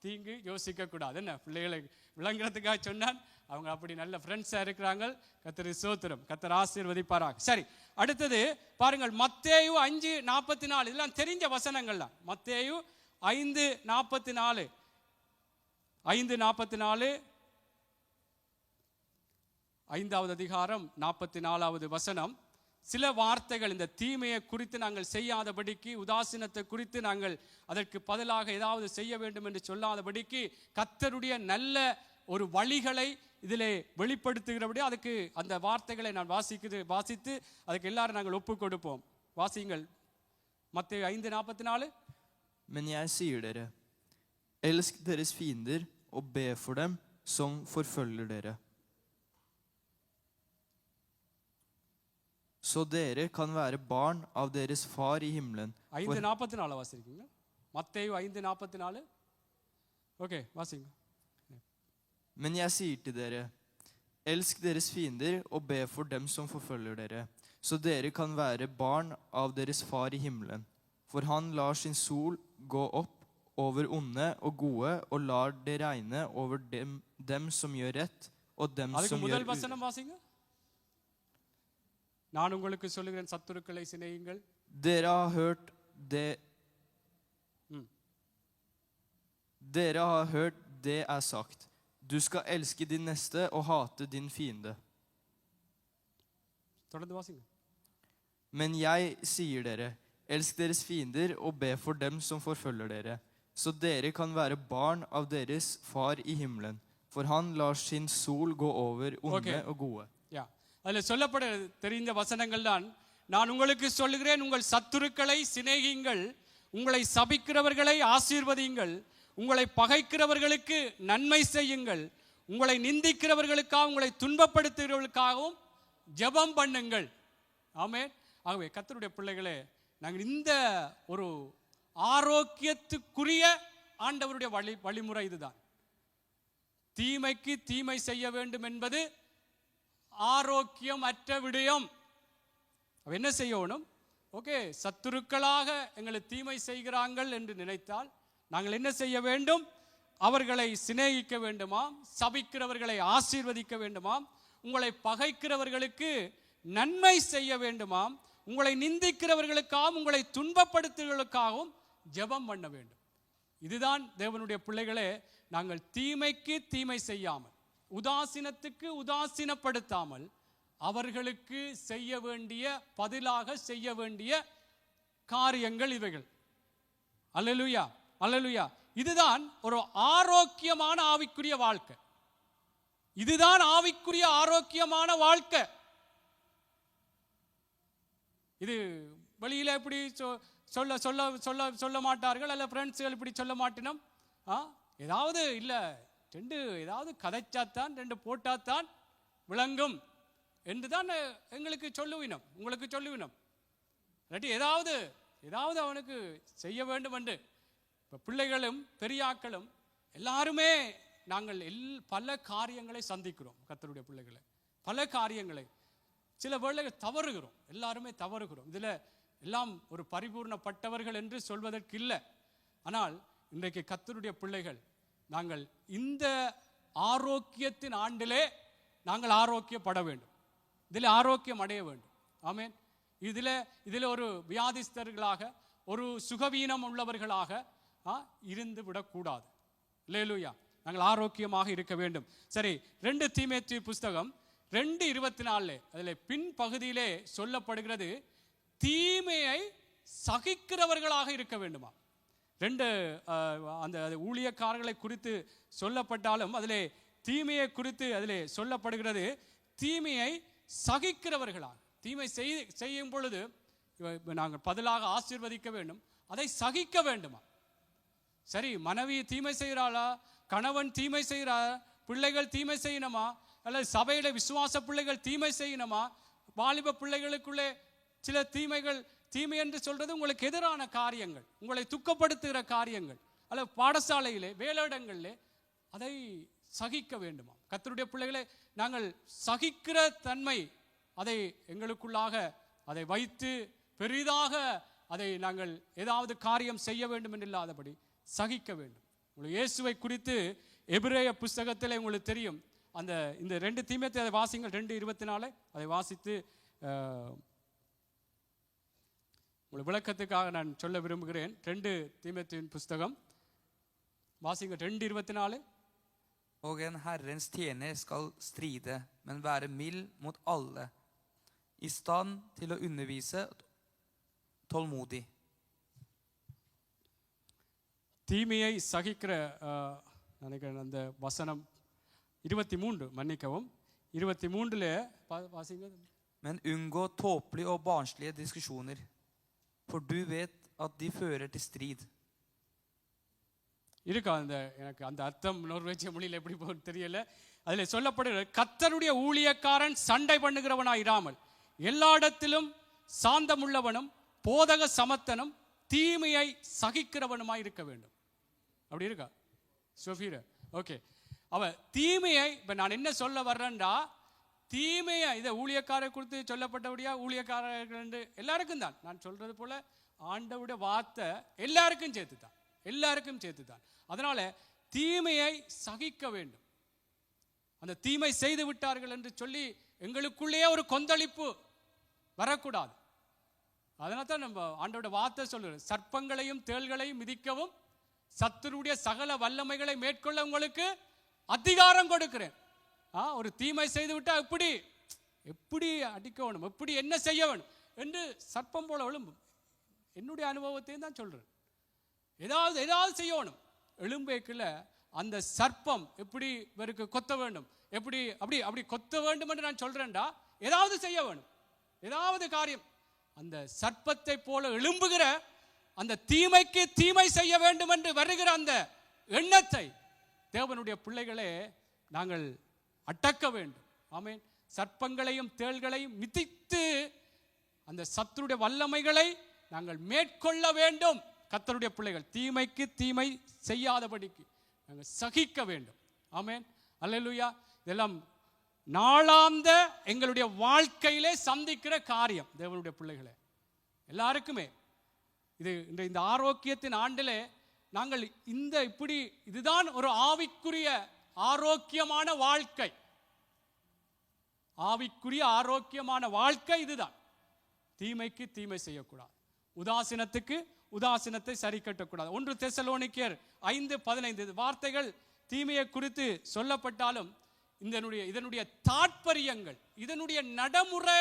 தீங்கு யோசிக்க கூடாது. என்ன பிள்ளைகளை விளங்குறதுக்காக சொன்னான். அவங்க அப்படி நல்ல ஃப்ரெண்ட்ஸா இருக்கிறாங்க. கர்த்தர் ஸ்தோத்திரம், கர்த்தர் ஆசீர்வதிப்பாராக. சரி, அடுத்தது பாருங்கள், மத்தேயு 5:44. இதெல்லாம் தெரிஞ்ச வசனங்கள்லாம். மத்தேயு 5:44 5வது அதிகாரம் 44வது வசனம். சில வார்த்தைகள் இந்த தீமையை குறித்து நாங்கள் செய்யாதபடிக்கு, உதாசீனத்தை குறித்து நாங்கள் அதற்கு பதிலாக ஏதாவது செய்ய வேண்டும் என்று சொல்லாதபடிக்கு கர்த்தருடைய நல்ல ஒரு வழிகளை இதிலே வெளிப்படுத்துகிறபடி அதுக்கு அந்த வார்த்தைகளை நான் வாசித்து அதுக்கு எல்லாரும் நாங்கள் ஒப்புக் கொடுப்போம். வாசியுங்கள் மத்தேயு 5:44. Men jeg sier dere, elsk deres fiender og be for dem som forfølger dere, så dere kan være barn av deres far i himmelen. 5:44 வாசிக்கிறீங்க. மத்தேயு 5:44. ஓகே, வாசிங்க. Men jeg sier til dere, elsk deres fiender og be for dem som forfølger dere, så dere kan være barn av deres far i himmelen. For han lar sin sol gå opp over onde og gode, og lar det regne over dem som gjør rett, og dem som gjør முதல் வசனம் வாசிங்க. நான் உங்களுக்கு சொல்லுகிறேன், சத்துருக்களை சிநேகியுங்கள். Dere har hørt det er sagt, du skal elske din neste og hate din fiende. தொடர்ந்து வாசிங்க. Men jeg sier dere, elsk deres fiender og be for dem som forfølger dere, så dere kan være barn av deres far i himmelen. For han lar sin sol gå over onde og gode. அதில் சொல்லப்பட தெரிந்த வசனங்கள் தான். நான் உங்களுக்கு சொல்லுகிறேன், உங்கள் சத்துருக்களை சிநேகியுங்கள், உங்களை சபிக்கிறவர்களை ஆசீர்வதியுங்கள், உங்களை பகைக்கிறவர்களுக்கு நன்மை செய்யுங்கள், உங்களை நிந்திக்கிறவர்களுக்காகவும் உங்களை துன்பப்படுத்துகிறவர்களுக்காகவும் ஜெபம் பண்ணுங்கள். ஆமென். ஆகவே கர்த்தருடைய பிள்ளைகளே, நாங்கள் இந்த ஒரு ஆரோக்கியத்துக்குரிய ஆண்டவருடைய வழிமுறை இதுதான். தீமைக்கு தீமை செய்ய வேண்டும் என்பது ஆரோக்கியம் அற்ற விடயம். என்ன செய்யணும்? ஓகே, சத்துருக்களாக எங்களை தீமை செய்கிறார்கள் என்று நினைத்தால் நாங்கள் என்ன செய்ய வேண்டும்? அவர்களை சிநேகிக்க வேண்டுமாம், சபிக்கிறவர்களை ஆசீர்வதிக்க வேண்டுமாம், உங்களை பகைக்கிறவர்களுக்கு நன்மை செய்ய வேண்டுமாம், உங்களை நிந்திக்கிறவர்களுக்காகவும் உங்களை துன்பப்படுத்துவர்களுக்காகவும் ஜெபம் பண்ண வேண்டும். இதுதான் தேவனுடைய பிள்ளைகளே, நாங்கள் தீமைக்கு தீமை செய்யாமல், உதாசீனத்துக்கு உதாசீனப்படுத்தாமல், அவர்களுக்கு செய்ய வேண்டிய பதிலாக செய்ய வேண்டிய காரியங்கள் இவைகள். அல்லேலூயா, அல்லேலூயா. இதுதான் ஒரு ஆரோக்கியமான ஆவிக்குரிய வாழ்க்கை. இதுதான் ஆவிக்குரிய ஆரோக்கியமான வாழ்க்கை. இது வெளியில் இப்படி சொல்ல சொல்ல சொல்ல சொல்ல மாட்டார்கள், அல்ல ஃப்ரெண்ட்ஸுகள் இப்படி சொல்ல மாட்டினோம். ஏதாவது இல்லை ஏதாவது கதைச்சாத்தான் 2 போட்டாத்தான் விளங்கும் என்று தான் எங்களுக்கு சொல்லுவினோம், உங்களுக்கு சொல்லுவினோம். இல்லாட்டி ஏதாவது அவனுக்கு செய்ய வேண்டும் என்று. இப்போ பிள்ளைகளும் பெரியாக்களும் எல்லாருமே நாங்கள் பல காரியங்களை சந்திக்கிறோம். கர்த்தருடைய பிள்ளைகளை பல காரியங்களை சில வேளைகள் தவறுகிறோம், எல்லாருமே தவறுகிறோம். இதில் எல்லாம் ஒரு பரிபூர்ணப்பட்டவர்கள் என்று சொல்வதற்கு இல்லை. ஆனால் இன்றைக்கு கர்த்தருடைய பிள்ளைகள் நாங்கள் இந்த ஆரோக்கியத்தின் ஆண்டிலே நாங்கள் ஆரோக்கியப்பட வேண்டும், இதில் ஆரோக்கியம் அடைய வேண்டும். ஆமேன். இதில் ஒரு வியாதிஸ்தர்களாக, ஒரு சுகவீனம் உள்ளவர்களாக இருந்து விடக்கூடாது. அல்லேலூயா. நாங்கள் ஆரோக்கியமாக இருக்க வேண்டும். சரி, 2 தீமோத்தேயு புஸ்தகம் 2:24 அதில் பின் பகுதியிலே சொல்லப்படுகிறது, தீமையை சகிக்கிறவர்களாக இருக்க வேண்டுமா. 2 அந்த ஊழியக்காரர்களை குறித்து சொல்லப்பட்டாலும் அதிலே தீமையை குறித்து அதிலே சொல்லப்படுகிறது, தீமையை சகிக்கிறவர்களாக. தீமை செய்யும் பொழுது நாங்கள் பதிலாக ஆசீர்வதிக்க வேண்டும், அதை சகிக்க வேண்டுமா. சரி, மனைவி தீமை செய்கிறாளா, கணவன் தீமை செய்கிறார், பிள்ளைகள் தீமை செய்யணுமா, அல்லது சபையில விசுவாச பிள்ளைகள் தீமை செய்யணுமா, வாலிப பிள்ளைகளுக்குள்ளே சில தீமைகள், தீமை என்று சொல்றது உங்களுக்கு எதிரான காரியங்கள், உங்களை துக்கப்படுத்துகிற காரியங்கள், அல்லது பாடசாலையிலே வேலையிடங்களிலே அதை சகிக்க வேண்டுமா. கர்த்தருடைய பிள்ளைகளை நாங்கள் சகிக்கிற தன்மை அதை எங்களுக்குள்ளாக அதை வைத்து பெரிதாக அதை நாங்கள் ஏதாவது காரியம் செய்ய வேண்டும் என்று இல்லாதபடி சகிக்க வேண்டும். உங்களுக்கு இயேசுவை குறித்து எபிரேய புஸ்தகத்தில் உங்களுக்கு தெரியும். இந்த 2 தீமோத்தேயு அதை வாசிங்கள், 2:24 அதை வாசித்து உங்களுக்கு விளக்கத்துக்காக நான் சொல்ல விரும்புகிறேன். 2 தீமோத்தேயுவின் புஸ்தகம் வாசிங்க, 2:24. Og en Herrens tjener skal stride, men være mild mot alle, i stand til å undervise, tålmodig. தீமையை சகிக்கிற நினைக்கிறேன் அந்த வசனம் 23, மன்னிக்கவும், 23 வாசிங்க. Men unngå tåpelige og barnslige diskusjoner, for du vet at de fører til strid. இருக்கா எனக்கு அந்த அர்த்தம் நோர்வேஜிய மொழியில் எப்படி போகுது தெரியல. அதில் சொல்லப்படுகிற, கர்த்தருடைய ஊழியக்காரன் சண்டை பண்ணுகிறவனாய் இராமல் எல்லா இடத்திலும் சாந்தமுள்ளவனும் போதக சமத்தனும் தீமையை சகிக்கிறவனுமாய் இருக்க வேண்டும். அப்படி இருக்கா சோஃபீர? ஓகே. அவ தீமையை, இப்ப நான் என்ன சொல்ல வர்றேன்டா, தீமையை இதை ஊழியக்காரரை குறித்து சொல்லப்பட்டபடியா, ஊழியக்காரர்கள் என்று எல்லாருக்கும் தான் நான் சொல்றது போல ஆண்டவருடைய வார்த்தை எல்லாருக்கும் சேர்த்துதான், எல்லாருக்கும் சேர்த்துதான். அதனால தீமையை சகிக்க வேண்டும். அந்த தீமை செய்து விட்டார்கள் என்று சொல்லி எங்களுக்குள்ளேயே ஒரு கொந்தளிப்பு வரக்கூடாது. அதனால தான் நம்ம ஆண்டவருடைய வார்த்தை சொல்லுறது, சர்ப்பங்களையும் தேள்களையும் மிதிக்கவும் சத்துருடைய சகல வல்லமைகளை மேற்கொள்ள உங்களுக்கு அதிகாரம் கொடுக்கிறேன். ஒரு தீமை செய்து விட்டா எப்படி அடிக்க வேணும், எப்படி என்ன செய்ய வேணும் என்று சர்ப்பம் போல எழும்பும். என்னுடைய அனுபவத்தையும் தான் சொல்றேன். ஏதாவது செய்யணும். எழும்பேக்குல அந்த சர்ப்பம் எப்படி இவருக்கு கொத்த வேண்டும், அப்படி கொத்த வேண்டும் என்று நான் சொல்றேன்டா, ஏதாவது செய்ய வேணும், ஏதாவது காரியம். அந்த சர்ப்பத்தை போல எழும்புகிற அந்த தீமைக்கு தீமை செய்ய வேண்டும் என்று வருகிற அந்த எண்ணத்தை தேவனுடைய பிள்ளைகளே நாங்கள் அடக்க வேண்டும். ஆமென். சர்ப்பங்களையும் தேள்களையும் மிதித்து அந்த சத்துருடைய வல்லமைகளை நாங்கள் மேற்கொள்ள வேண்டும். கர்த்தருடைய பிள்ளைகள் தீமைக்கு தீமை செய்யாதபடிக்கு நாங்கள் சகிக்க வேண்டும். ஆமென். அல்லேலூயா. இதெல்லாம் நாளாந்த எங்களுடைய வாழ்க்கையிலே சந்திக்கிற காரியம். தேவனுடைய பிள்ளைகளே எல்லாருக்குமே இது இந்த ஆரோக்கியத்தின் ஆண்டிலே நாங்கள் இதுதான் ஒரு ஆவிக்குரிய ஆரோக்கியமான வாழ்க்கை. ஆவிக்குரிய ஆரோக்கியமான வாழ்க்கை இதுதான். தீமைக்கு தீமை செய்யக்கூடாது, உதாசீனத்துக்கு உதாசீனத்தை சரி கட்டக்கூடாது. 1 தெசலோனிக்கேயர் 5:15 வார்த்தைகள் தீமையை குறித்து சொல்லப்பட்டாலும் இதனுடைய தாற்பயங்கள், இதனுடைய நடைமுறை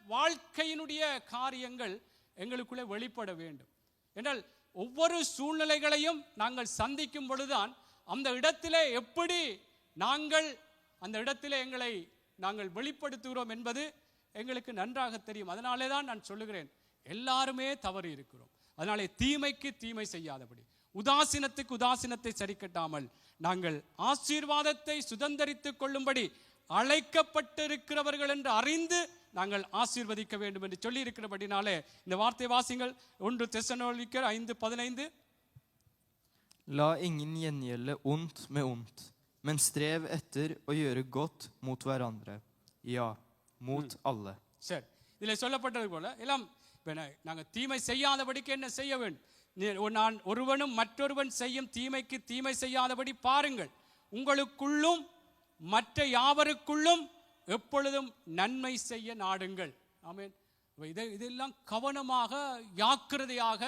வாழ்க்கையினுடைய காரியங்கள் எங்களுக்குள்ளே வெளிப்பட வேண்டும். என்றால் ஒவ்வொரு சூழ்நிலைகளையும் நாங்கள் சந்திக்கும் பொழுதுதான் அந்த இடத்திலே எப்படி நாங்கள் அந்த இடத்திலே எங்களை நாங்கள் வெளிப்படுத்துகிறோம் என்பது எங்களுக்கு நன்றாக தெரியும். அதனாலே தான் நான் சொல்லுகிறேன், எல்லாருமே தவறி இருக்கிறோம். அதனாலே தீமைக்கு தீமை செய்யாதபடி, உதாசீனத்துக்கு உதாசீனத்தை சரி கட்டாமல் நாங்கள் ஆசீர்வாதத்தை சுதந்தரித்துக் கொள்ளும்படி அழைக்கப்பட்டிருக்கிறவர்கள் என்று அறிந்து நாங்கள் ஆசீர்வதிக்க வேண்டும் என்று சொல்லி இருக்கிறபடினாலே இந்த வார்த்தை வாசிங்கள். 1 தெசலோனிக்கர் 5:15. La ingen gjengjelde ondt med ondt, men strev etter å gjøre godt mot hverandre. Ja, mot alle. சரி, இதில் சொல்லப்பட்டது போல எல்லாம் நாங்கள் தீமை செய்யாதபடிக்கு என்ன செய்ய வேண்டும்? நான் ஒருவனும் மற்றொருவன் செய்யும் தீமைக்கு தீமை செய்யாதபடி பாருங்கள், உங்களுக்குள்ளும் மற்ற யாவருக்குள்ளும் எப்பொழுதும் நன்மை செய்ய நாடுங்கள். ஆமென். இதெல்லாம் கவனமாக ஜாக்கிரதையாக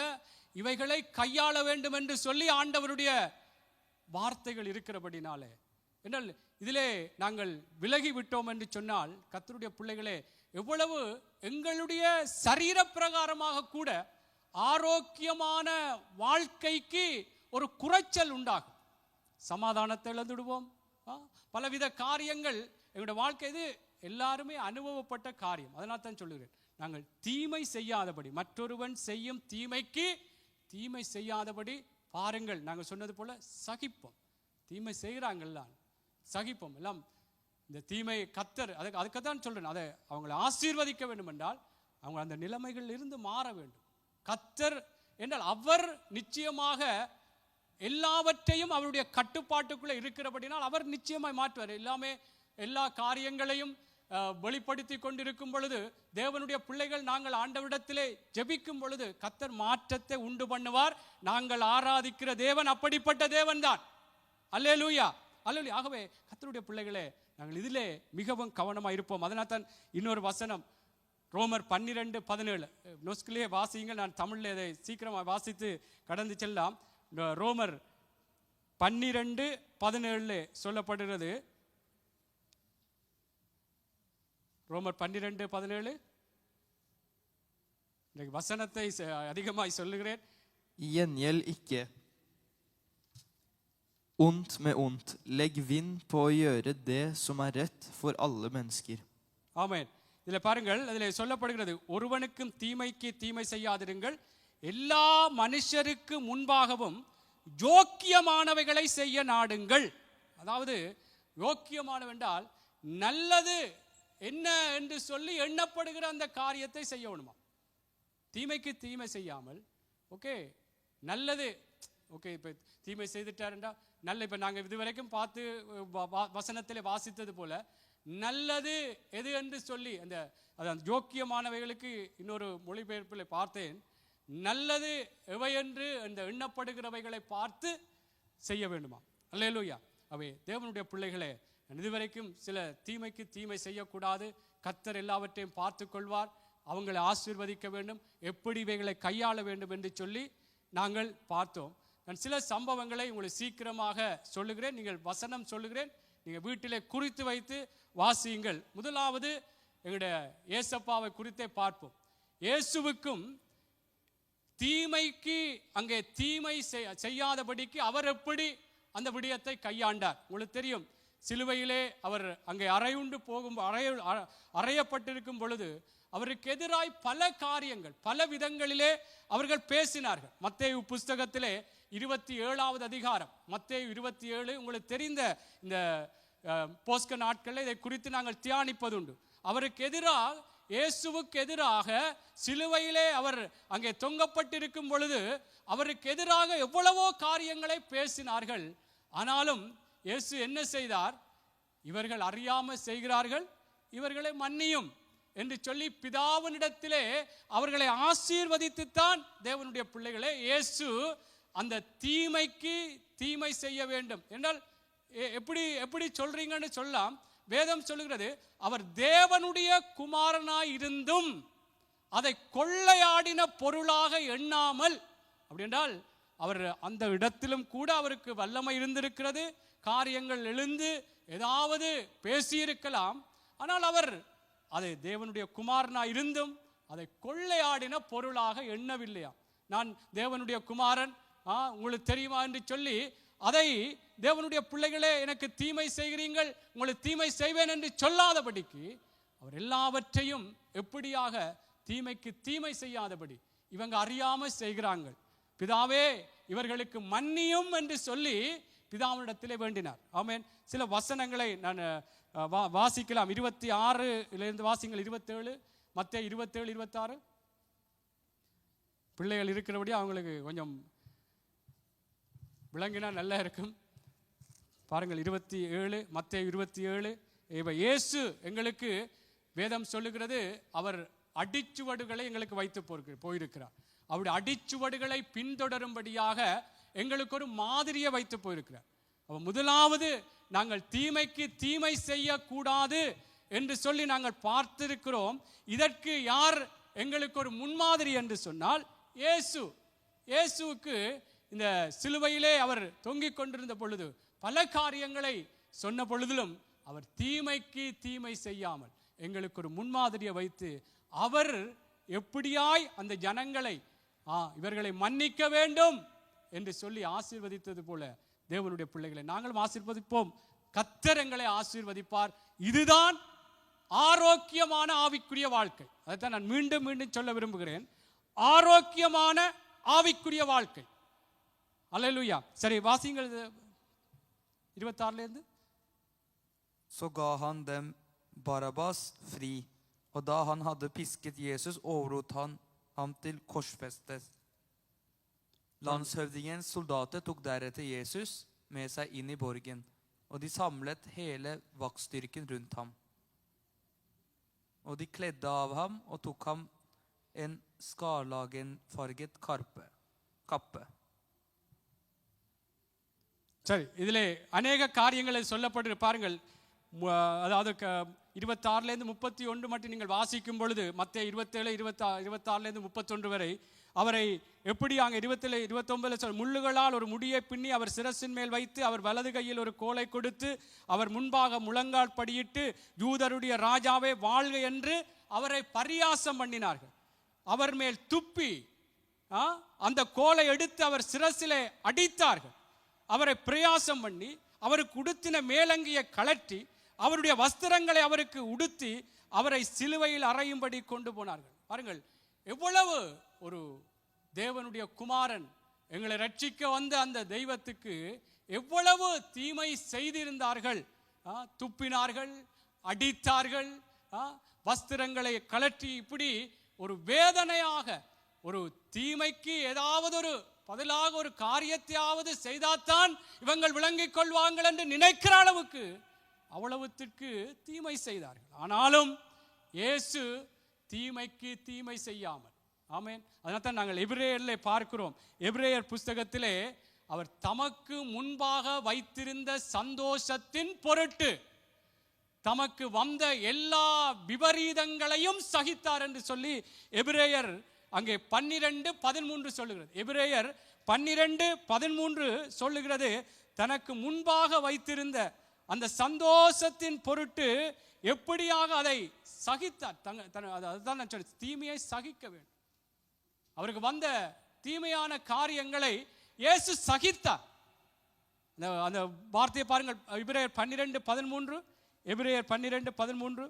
இவைகளை கையாள வேண்டும் என்று சொல்லி ஆண்டவருடைய வார்த்தைகள் இருக்கிறபடினாலே, என்றால் இதிலே நாங்கள் விலகி விட்டோம் என்று சொன்னால் கர்த்தருடைய பிள்ளைகளே, எவ்வளவு எங்களுடைய சரீர பிரகாரமாக கூட ஆரோக்கியமான வாழ்க்கைக்கு ஒரு குறைச்சல் உண்டாகும். சமாதானத்தை இழந்துடுவோம். பலவித காரியங்கள் எங்களுடைய வாழ்க்கை, இது எல்லாருமே அனுபவப்பட்ட காரியம். அதனால் தான் சொல்லுகிறேன், நாங்கள் தீமை செய்யாதபடி, மற்றொருவன் செய்யும் தீமைக்கு தீமை செய்யாதபடி பாருங்கள். நாங்கள் சொன்னது போல சகிப்போம். தீமை செய்கிறாங்கல்ல, சகிப்போம். எல்லாம் இந்த தீமை கர்த்தர் அதுக்குத்தான் சொல்றேன், அதை அவங்களை ஆசீர்வதிக்க வேண்டும் என்றால் அவங்க அந்த நிலைமைகள் இருந்து மாற வேண்டும். கர்த்தர் என்றால் அவர் நிச்சயமாக எல்லாவற்றையும் அவருடைய கட்டுப்பாட்டுக்குள்ளே இருக்கிறபடினால் அவர் நிச்சயமாய் மாற்றுவார். எல்லா காரியங்களையும் வெளிப்படுத்தி கொண்டிருக்கும் பொழுது தேவனுடைய பிள்ளைகள் நாங்கள் ஆண்டவரிடத்திலே ஜெபிக்கும் பொழுது கர்த்தர் மாற்றத்தை உண்டு பண்ணுவார். நாங்கள் ஆராதிக்கிற தேவன் அப்படிப்பட்ட தேவன் தான். அல்லேலூயா, அல்லேலூயா. ஆகவே கர்த்தருடைய பிள்ளைகளே, நாங்கள் இதிலே மிகவும் கவனமாக இருப்போம். அதனால் தான் இன்னொரு வசனம் ரோமர் 12:17 நொஸ்கிலே வாசியுங்கள். நான் தமிழில் இதை சீக்கிரமாக வாசித்து கடந்து செல்லாம். ரோமர் 12:17 சொல்லப்படுகிறது. ரோமர் 12:17 இன்றைக்கு வசனத்தை அதிகமாய் சொல்லுகிறேன். Gjengjeld ikke ondt med ondt. Legg vind på å gjøre det som er rett for alle mennesker. ஆமென். இதில் பாருங்கள், அதில் சொல்லப்படுகிறது, ஒருவனுக்கும் தீமைக்கு தீமை செய்யாதிருங்கள், எல்லா மனுஷருக்கு முன்பாகவும் யோக்கியமானவைகளை செய்ய நாடுங்கள். அதாவது யோக்கியமானவென்றால் நல்லது என்ன என்று சொல்லி எண்ணப்படுகிற அந்த காரியத்தை செய்யணுமா. தீமைக்கு தீமை செய்யாமல், ஓகே நல்லது, ஓகே இப்போ தீமை செய்துட்டாருண்டா நல்ல, இப்போ நாங்கள் இதுவரைக்கும் பார்த்து வசனத்தில் வாசித்தது போல நல்லது எது என்று சொல்லி அந்த யோக்கியமானவைகளுக்கு இன்னொரு மொழிபெயர்ப்பில் பார்த்தேன், நல்லது எவை என்று அந்த எண்ணப்படுகிறவைகளை பார்த்து செய்ய வேண்டுமா. அல்லேலூயா. அவை தேவனுடைய பிள்ளைகளே, இதுவரைக்கும் சில தீமைக்கு தீமை செய்யக்கூடாது, கர்த்தர் எல்லாவற்றையும் பார்த்து கொள்வார், அவங்களை ஆசீர்வதிக்க வேண்டும், எப்படி இவைகளை கையாள வேண்டும் என்று சொல்லி நாங்கள் பார்த்தோம். நான் சில சம்பவங்களை உங்களுக்கு சீக்கிரமாக சொல்லுகிறேன். நீங்கள் வசனம் சொல்லுகிறேன், நீங்கள் வீட்டிலே குறித்து வைத்து வாசியுங்கள். முதலாவது எங்களுடைய ஏசப்பாவை குறித்தே பார்ப்போம். இயேசுவுக்கும் தீமைக்கு அங்கே தீமை செய்யாதபடிக்கு அவர் எப்படி அந்த விடயத்தை கையாண்டார் உங்களுக்கு தெரியும். சிலுவையிலே அவர் அங்கே அறையப்பட்டிருக்கும் பொழுது அவருக்கு எதிராய் பல காரியங்கள் பல விதங்களிலே அவர்கள் பேசினார்கள். மத்தேயு புஸ்தகத்திலே 27வது அதிகாரம், மத்தேயு 27 உங்களுக்கு தெரிந்த இந்த போஸ்க நாட்களில் இதை குறித்து நாங்கள் தியானிப்பதுண்டு. அவருக்கு எதிராக, இயேசுவுக்கு எதிராக சிலுவையிலே அவர் அங்கே தொங்கப்பட்டிருக்கும் பொழுது அவருக்கு எதிராக எவ்வளவோ காரியங்களை பேசினார்கள். ஆனாலும் இயேசு என்ன செய்தார்? இவர்கள் அறியாமல் செய்கிறார்கள், இவர்களை மன்னியும் என்று சொல்லி பிதாவினிடத்திலே அவர்களை ஆசீர்வதித்துத்தான் தேவனுடைய பிள்ளைகளே இயேசு அந்த தீமைக்கு தீமை செய்ய வேண்டும் என்றால் எப்படி சொல்றீங்கன்னு சொல்லலாம். வேதம் சொல்லுகிறது, அவர் தேவனுடைய குமாரனாய் இருந்தும் அதை கொள்ளையாடின பொருளாக எண்ணாமல், அப்படி என்றால் அவர் அந்த இடத்திலும் கூட அவருக்கு வல்லமை இருந்திருக்கிறது, காரியங்கள் எழுந்து ஏதாவது பேசியிருக்கலாம். ஆனால் அவர் அதை தேவனுடைய குமாரனாய் இருந்தும் அதை கொள்ளையாடின பொருளாக எண்ணவில்லையா. நான் தேவனுடைய குமாரன் உங்களுக்கு தெரியுமா என்று சொல்லி அதை தேவனுடைய பிள்ளைகளே எனக்கு தீமை செய்கிறீர்கள், உங்களுக்கு தீமை செய்வேன் என்று சொல்லாதபடிக்கு அவர் எல்லாவற்றையும் எப்படியாக தீமைக்கு தீமை செய்யாதபடி இவங்க அறியாம செய்கிறாங்க. பிதாவே இவர்களுக்கு மன்னியும் என்று சொல்லி பிதாவினிடத்திலே வேண்டினார். ஆமென். சில வசனங்களை நான் வாசிக்கலாம். 26 வாசிங்கள். 27 மத்தேயு 27 26. பிள்ளைகள் இருக்கிறபடி அவங்களுக்கு கொஞ்சம் விளங்கினா நல்லா இருக்கும். பாருங்கள் 27 மத்தேயு 27. இயேசு எங்களுக்கு வேதம் சொல்லுகிறது, அவர் அடிச்சுவடுகளை எங்களுக்கு வைத்து போயிருக்கிறார். அவருடைய அடிச்சுவடுகளை பின்தொடரும்படியாக எங்களுக்கு ஒரு மாதிரியை வைத்து போயிருக்கிறார். முதலாவது நாங்கள் தீமைக்கு தீமை செய்யக்கூடாது என்று சொல்லி நாங்கள் பார்த்திருக்கிறோம். இதற்கு யார் எங்களுக்கு ஒரு முன்மாதிரி என்று சொன்னால் இயேசு. இயேசுவுக்கு இந்த சிலுவையிலே அவர் தொங்கிக் கொண்டிருந்த பொழுது பல காரியங்களை சொன்ன பொழுதிலும் அவர் தீமைக்கு தீமை செய்யாமல் எங்களுக்கு ஒரு முன்மாதிரியை வைத்து அவர் எப்படியாய் அந்த ஜனங்களை இவர்களை மன்னிக்க வேண்டும் என்று சொல்லி ஆசீர்வதித்தது போல தேவனுடைய பிள்ளைகளை நாங்களும் ஆசீர்வதிப்போம். கர்த்தர் எங்களை ஆசீர்வதிப்பார். இதுதான் ஆரோக்கியமான ஆவிக்குரிய வாழ்க்கை. அதைத்தான் நான் மீண்டும் மீண்டும் சொல்ல விரும்புகிறேன். ஆரோக்கியமான ஆவிக்குரிய வாழ்க்கை. அல்லேலூயா. சரி, வாசிங்கள் 26 Så ga han dem Barabbas fri, og da han hadde pisket Jesus, overlot han ham til korsfestes. Landshøvdingens soldater tok deretter Jesus med seg inn i borgen, og de samlet hele vaktstyrken rundt ham. Og de kledde av ham og tok ham en skarlagenfarget kappe. சரி, இதிலே அநேக காரியங்களை சொல்லப்பட்டு பாருங்கள். அதாவது 26 31 மட்டும் நீங்கள் வாசிக்கும் பொழுது மத்தேயு 27 26 31 வரை அவரை எப்படி அங்கே 27 29 முள்ளுகளால் ஒரு முடியை பின்னி அவர் சிரசின் மேல் வைத்து அவர் வலது கையில் ஒரு கோலை கொடுத்து அவர் முன்பாக முழங்கால் படியிட்டு யூதருடைய ராஜாவே வாழ்க என்று அவரை பரியாசம் பண்ணினார்கள். அவர் மேல் துப்பி அந்த கோலை எடுத்து அவர் சிரசிலே அடித்தார்கள். அவரை பிரயாசம் பண்ணி அவருக்கு உடுத்தின மேலங்கியை கலட்டி அவருடைய வஸ்திரங்களை அவருக்கு உடுத்தி அவரை சிலுவையில் அறையும்படி கொண்டு போனார்கள். பாருங்கள், எவ்வளவு ஒரு தேவனுடைய குமாரன் எங்களை ரட்சிக்க வந்த அந்த தெய்வத்துக்கு எவ்வளவு தீமை செய்திருந்தார்கள். துப்பினார்கள், அடித்தார்கள், வஸ்திரங்களை கலட்டி இப்படி ஒரு வேதனையாக ஒரு தீமைக்கு ஏதாவது ஒரு பதிலாக ஒரு காரியத்தையாவது செய்தால்தான் இவங்கள் விளங்கிக் கொள்வாங்கள் என்று நினைக்கிற அளவுக்கு அவ்வளவுத்திற்கு தீமை செய்தார்கள். ஆனாலும் இயேசு தீமைக்கு தீமை செய்யாமல். ஆமென். அதனால்தான் நாங்கள் எபிரேயர்ல பார்க்கிறோம். எபிரேயர் புஸ்தகத்திலே அவர் தமக்கு முன்பாக வைத்திருந்த சந்தோஷத்தின் பொருட்டு தமக்கு வந்த எல்லா விபரீதங்களையும் சகித்தார் என்று சொல்லி எபிரேயர் அங்கே 12:13 சொல்லுகிறது. எபிரேயர் 12:13 சொல்லுகிறது, தனக்கு முன்பாக வைத்திருந்த அந்த சந்தோஷத்தின் பொருட்டு எப்படியாக அதை சகித்தார். அதுதான் நான் சொல்ல, தீமையை சகிக்க வேண்டும். அவருக்கு வந்த தீமையான காரியங்களை இயேசு சகித்தார். அந்த வார்த்தையை பாருங்கள். எபிரேயர் 12:13. எபிரேயர் 12:13.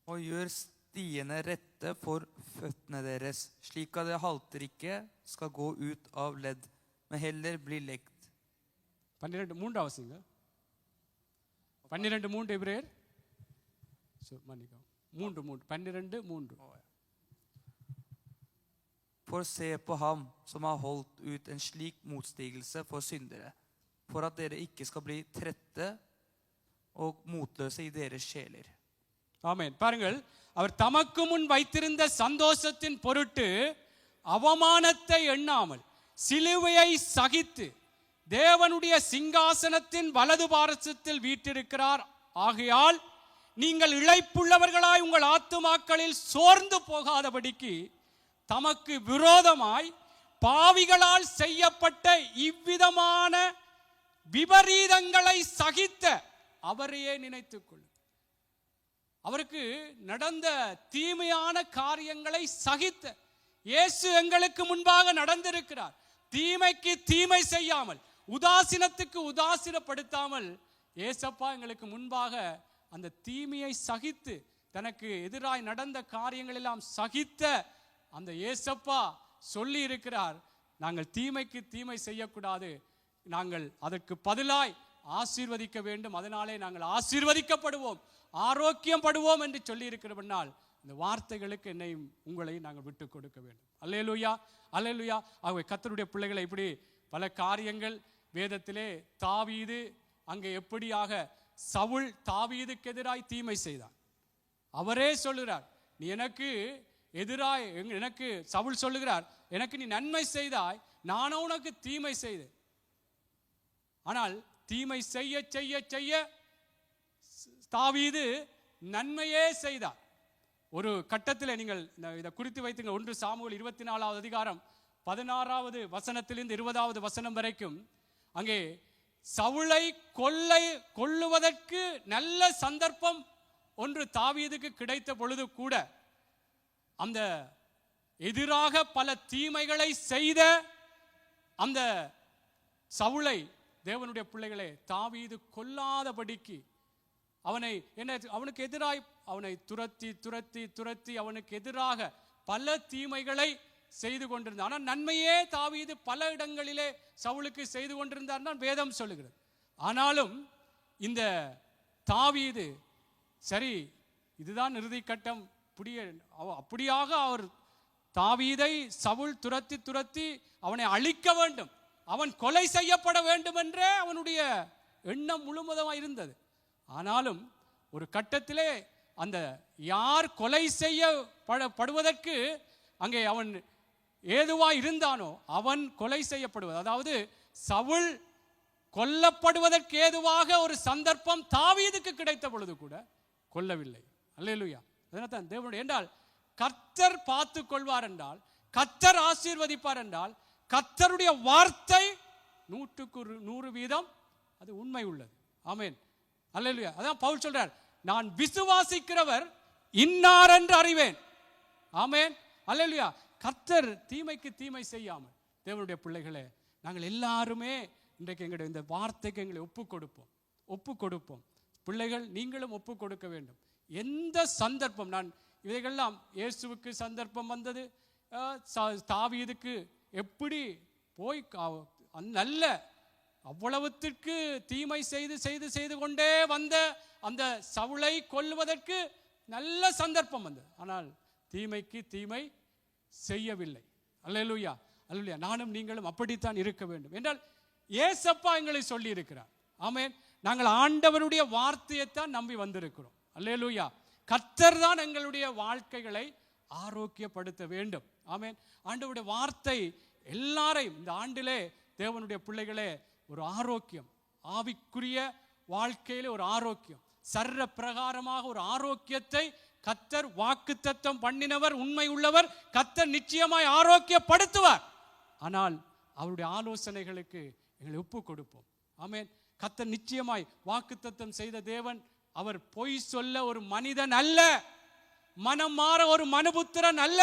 Og gjør stiene rette for føttene deres, slik at det halter ikke skal gå ut av ledd, men heller bli lekt. 12:3 அவசியங்க. 12:3 எபிரேயர். மன்னிக்கவும். 12:3. For se på ham som har holdt ut en slik motstigelse for syndere, for at dere ikke skal bli trette og motløse i deres sjeler. ஆமென். பாருங்கள், அவர் தமக்கு முன் வைத்திருந்த சந்தோஷத்தின் பொருட்டு அவமானத்தை எண்ணாமல் சிலுவையை சகித்து தேவனுடைய சிங்காசனத்தின் வலது பாரசத்தில் வீற்றிருக்கிறார். ஆகையால் நீங்கள் இளைப்புள்ளவர்களாய் உங்கள் ஆத்துமாக்களில் சோர்ந்து போகாதபடிக்கு தமக்கு விரோதமாய் பாவிகளால் செய்யப்பட்ட இவ்விதமான விபரீதங்களை சகித்த அவரையே நினைத்துக் கொள்ளும். அவருக்கு நடந்த தீமையான காரியங்களை சகித்த இயேசு எங்களுக்கு முன்பாக நடந்திருக்கிறார். தீமைக்கு தீமை செய்யாமல், உதாசீனத்துக்கு உதாசீனப்படுத்தாமல், ஏசப்பா எங்களுக்கு முன்பாக அந்த தீமையை சகித்து தனக்கு எதிராய் நடந்த காரியங்கள் எல்லாம் சகித்த அந்த ஏசப்பா சொல்லி இருக்கிறார், நாங்கள் தீமைக்கு தீமை செய்யக்கூடாது, நாங்கள் அதற்கு பதிலாய் ஆசீர்வதிக்க வேண்டும், அதனாலே நாங்கள் ஆசீர்வதிக்கப்படுவோம், ஆரோக்கியம் படுவோம் என்று சொல்லி இருக்கிறபடினால் இந்த வார்த்தைகளுக்கு என்னையும் உங்களையும் நாங்கள் விட்டு கொடுக்க வேண்டும். அல்லேலூயா, அல்லேலூயா. ஆகவே கர்த்தருடைய பிள்ளைகளை இப்படி பல காரியங்கள் வேதத்திலே தாவீது அங்கே எப்படியாக சவுல் தாவீதுக்கு எதிராய் தீமை செய்தார். அவரே சொல்லுகிறார், நீ எனக்கு எதிராய், எனக்கு சவுல் சொல்லுகிறார், எனக்கு நீ நன்மை செய்தாய், நானும் உனக்கு தீமை செய்தேன். ஆனால் தீமை செய்ய செய்ய செய்ய தாவீது நன்மையே செய்தார். ஒரு கட்டத்தில் நீங்கள் இதை குறித்து வைத்துங்க. 1 சாமுவேல் 24வது அதிகாரம் 16வது வசனத்திலிருந்து 20வது வசனம் வரைக்கும் அங்கே சவுலை கொல்லுவதற்கு நல்ல சந்தர்ப்பம் ஒன்று தாவீதுக்கு கிடைத்த பொழுது கூட அந்த எதிராக பல தீமைகளை செய்த அந்த சவுலை தேவனுடைய பிள்ளைகளே தாவீது கொல்லாதபடிக்கு அவனுக்கு எதிராய் அவனை துரத்தி துரத்தி துரத்தி அவனுக்கு எதிராக பல தீமைகளை செய்து கொண்டிருந்தார். ஆனால் நன்மையே தாவீது பல இடங்களிலே சவுலுக்கு செய்து கொண்டிருந்தார் தான் வேதம் சொல்லுகிறது. ஆனாலும் இந்த தாவீது சரி, இதுதான் இறுதி கட்டம், அப்படியாக அவர் தாவீதை சவுல் துரத்தி துரத்தி அவனை அழிக்க வேண்டும், அவன் கொலை செய்யப்பட வேண்டும் என்றே அவனுடைய எண்ணம் முழுவதுமாக இருந்தது. ஆனாலும் ஒரு கட்டத்திலே அந்த யார் கொலை செய்யப்படுவதற்கு அங்கே அவன் ஏதுவாய் இருந்தானோ அவன் கொலை செய்யப்படுவது, அதாவது சவுல் கொல்லப்படுவதற்கு ஏதுவாக ஒரு சந்தர்ப்பம் தாவீதுக்கு கிடைத்த பொழுது கூட கொல்லவில்லை. அல்லேலூயா. அதனால்தான் தேவனுடைய என்றால் கர்த்தர் பார்த்து கொள்வார் என்றால், கர்த்தர் ஆசீர்வதிப்பார் என்றால், கர்த்தருடைய வார்த்தை 100% அது உண்மை உள்ளது. ஆமென், அல்லேலூயா. அதான் பவுல் சொல்றார், நான் விசுவாசிக்கிறவர் இன்னார் என்று அறிவேன். ஆமென், அல்லேலூயா. கர்த்தர் தீமைக்கு தீமை செய்யாமல் தேவனுடைய பிள்ளைகளே நாங்கள் எல்லாருமே இன்றைக்கு எங்களுடைய இந்த வார்த்தைக்கு எங்களை ஒப்பு கொடுப்போம். பிள்ளைகள் நீங்களும் ஒப்பு கொடுக்க வேண்டும். எந்த சந்தர்ப்பம், நான் இவைகள்லாம் இயேசுவுக்கு சந்தர்ப்பம் வந்தது, தாவீதுக்கு எப்படி போய் நல்ல அவ்வளவுத்திற்கு தீமை செய்து செய்து செய்து கொண்டே வந்த அந்த சவுலை கொல்லுவதற்கு நல்ல சந்தர்ப்பம் வந்தது. ஆனால் தீமைக்கு தீமை செய்யவில்லை. அல்லேலூயா, அல்லேலூயா. நானும் நீங்களும் அப்படித்தான் இருக்க வேண்டும் என்றால் ஏசப்பா எங்களை சொல்லி இருக்கிறார். ஆமென். நாங்கள் ஆண்டவருடைய வார்த்தையைத்தான் நம்பி வந்திருக்கிறோம். அல்லேலூயா. கர்த்தர் தான் எங்களுடைய வாழ்க்கைகளை ஆரோக்கியப்படுத்த வேண்டும். ஆமென். ஆண்டவருடைய வார்த்தை எல்லாரையும் இந்த ஆண்டிலே தேவனுடைய பிள்ளைகளே ஒரு ஆரோக்கியம், ஆவிக்குரிய வாழ்க்கையிலே ஒரு ஆரோக்கியம், சர்ற பிரகாரமாக ஒரு ஆரோக்கியத்தை கர்த்தர் வாக்குத்தத்தம் பண்ணினவர், உண்மை உள்ளவர். கர்த்தர் நிச்சயமாய் ஆரோக்கியப்படுத்துவார். ஆனால் அவருடைய ஆலோசனைகளுக்கு எங்களை ஒப்பு கொடுப்போம். ஆமென். கர்த்தர் நிச்சயமாய் வாக்குத்தத்தம் செய்த தேவன். அவர் பொய் சொல்ல ஒரு மனிதன் அல்ல, மனம் மாற ஒரு மனுபுத்திரன் அல்ல,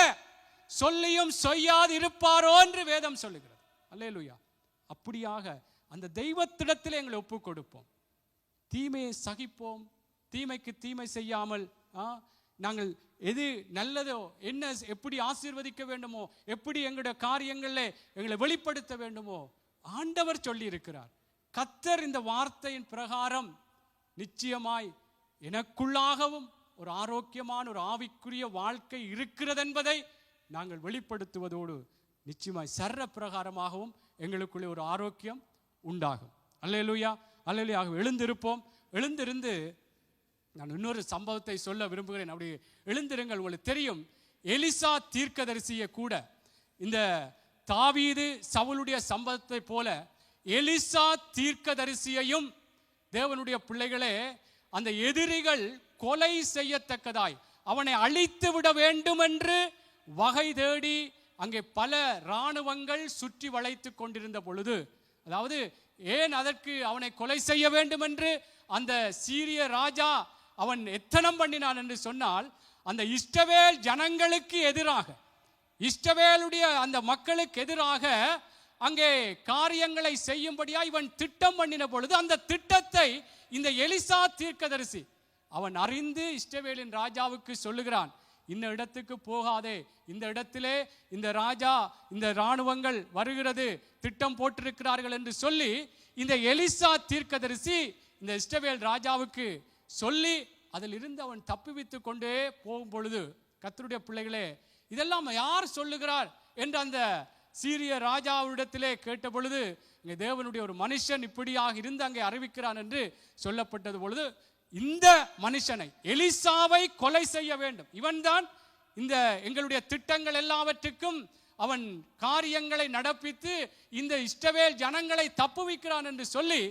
சொல்லியும் செய்யாது இருப்பாரோ என்று வேதம் சொல்லுகிறது. அல்லேலூயா. அப்படியாக அந்த தெய்வத்திடத்தில் எங்களை ஒப்பு கொடுப்போம். தீமையை சகிப்போம், தீமைக்கு தீமை செய்யாமல் நாங்கள் எது நல்லதோ, என்ன எப்படி ஆசீர்வதிக்க வேண்டுமோ, எப்படி எங்களுடைய காரியங்களில் எங்களை வெளிப்படுத்த வேண்டுமோ ஆண்டவர் சொல்லி இருக்கிறார். கர்த்தர் இந்த வார்த்தையின் பிரகாரம் நிச்சயமாய் எனக்குள்ளாகவும் ஒரு ஆரோக்கியமான ஒரு ஆவிக்குரிய வாழ்க்கை இருக்கிறது என்பதை நாங்கள் வெளிப்படுத்துவதோடு நிச்சயமாய் சர்ற பிரகாரமாகவும் எங்களுக்குள்ளே ஒரு ஆரோக்கியம் உண்டாகும். அல்லேலூயா, அல்லேலூயா. எழுந்திருப்போம். எழுந்திருந்து நான் இன்னொரு சம்பவத்தை சொல்ல விரும்புகிறேன். அப்படி எழுந்திருங்கள். உங்களுக்கு தெரியும், எலிசா தீர்க்கதரிசியை கூட இந்த தாவீது சவுலுடைய சம்பவத்தை போல எலிசா தீர்க்கதரிசியையும் தேவனுடைய பிள்ளைகளே அந்த எதிரிகள் கொலை செய்யத்தக்கதாய் அவனை அழித்து விட வேண்டும் என்று வகை தேடி அங்கே பல இராணுவங்கள் சுற்றி வளைத்து கொண்டிருந்த பொழுது, அதாவது ஏன் அதற்கு அவனை கொலை செய்ய வேண்டும் என்று அந்த சீரிய ராஜா அவன் எத்தனம் பண்ணினான் என்று சொன்னால், அந்த இஸ்ரவேல் ஜனங்களுக்கு எதிராக, இஸ்ரவேலுடைய அந்த மக்களுக்கு எதிராக அங்கே காரியங்களை செய்யும்படியா இவன் திட்டம் பண்ணின பொழுது அந்த திட்டத்தை இந்த எலிசா தீர்க்கதரிசி அவன் அறிந்து இஸ்ரவேலின் ராஜாவுக்கு சொல்லுகிறான், இந்த இடத்துக்கு போகாதே, இந்த இடத்திலே இந்த ராஜா இந்த இராணுவங்கள் வருகிறது, திட்டம் போட்டிருக்கிறார்கள் என்று சொல்லி இந்த எலிசா தீர்க்கதரிசி இந்த இஸ்ரவேல் ராஜாவுக்கு சொல்லி அதில் இருந்து அவன் தப்பிவித்து கொண்டே போகும் பொழுது, கர்த்தருடைய பிள்ளைகளே, இதெல்லாம் யார் சொல்லுகிறார் என்று அந்த சீரிய ராஜாவிடத்திலே கேட்ட பொழுது, இங்கே தேவனுடைய ஒரு மனுஷன் இப்படியாக இருந்து அங்கே அறிவிக்கிறான் என்று சொல்லப்பட்டது பொழுது, இந்த மனுஷனை எலிசாவை கொலை செய்ய வேண்டும், இவன்தான் இந்த எங்களுடைய திட்டங்கள் எல்லாவற்றுக்கும் அவன் காரியங்களை நடப்பித்து இந்த இஸ்ரவேல் ஜனங்களை தப்புவிக்கிறான் என்று சொல்லி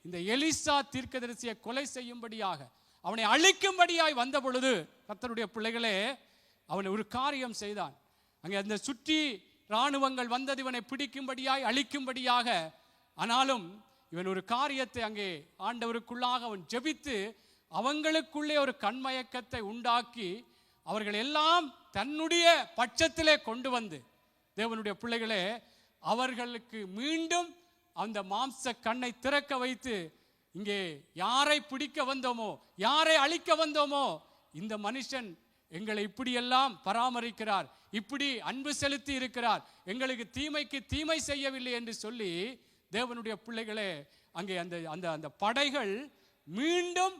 இந்த எலிசா தீர்க்கதரிசியை கொலை செய்யும்படியாக அவனை அழிக்கும்படியாய் வந்த பொழுது, கர்த்தருடைய பிள்ளைகளே, அவன் ஒரு காரியம் செய்தான். அங்கே அந்த சுற்றி இராணுவங்கள் வந்தது இவனை பிடிக்கும்படியாய் அழிக்கும்படியாக. ஆனாலும் இவன் ஒரு காரியத்தை அங்கே ஆண்டவருக்குள்ளாக அவன் ஜெபித்து அவங்களுக்குள்ளே ஒரு கண்மயக்கத்தை உண்டாக்கி அவர்கள் எல்லாம் தன்னுடைய பட்சத்திலே கொண்டு வந்து, தேவனுடைய பிள்ளைகளே, அவர்களுக்கு மீண்டும் அந்த மாம்ச கண்ணை திறக்க வைத்து, இங்கே யாரை பிடிக்க வந்தோமோ, யாரை அழிக்க வந்தோமோ, இந்த மனுஷன் எங்களை இப்படியெல்லாம் பராமரிக்கிறார், இப்படி அன்பு செலுத்தி இருக்கிறார், எங்களுக்கு தீமைக்கு தீமை செய்யவில்லை என்று சொல்லி தேவனுடைய பிள்ளைகளே, அங்கே அந்த அந்த அந்த படைகள் மீண்டும்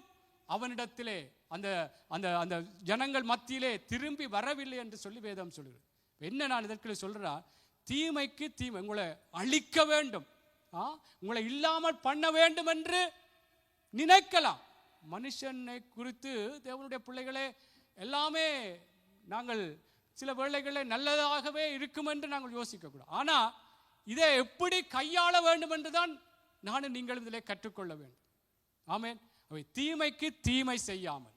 அவனிடத்திலே அந்த அந்த அந்த ஜனங்கள் மத்தியிலே திரும்பி வரவில்லை என்று சொல்லி வேதம் சொல்லுகிறது. என்ன நான் இதற்கு சொல்றேன், தீமைக்கு தீமை, உங்களை அழிக்க வேண்டும், உங்களை இல்லாமல் பண்ண வேண்டும் என்று நினைக்கலாம். மனுஷனை குறித்து தேவனுடைய பிள்ளைகளே எல்லாமே நாங்கள் சில வேளைகளில் நல்லதாகவே இருக்கும் என்று நாங்கள் யோசிக்க கூடாது. ஆனா இதை எப்படி கையாள வேண்டும் என்றுதான் நானும் நீங்கள் இதிலே கற்றுக்கொள்ள வேண்டும். ஆமென். அவை தீமைக்கு தீமை செய்யாமல்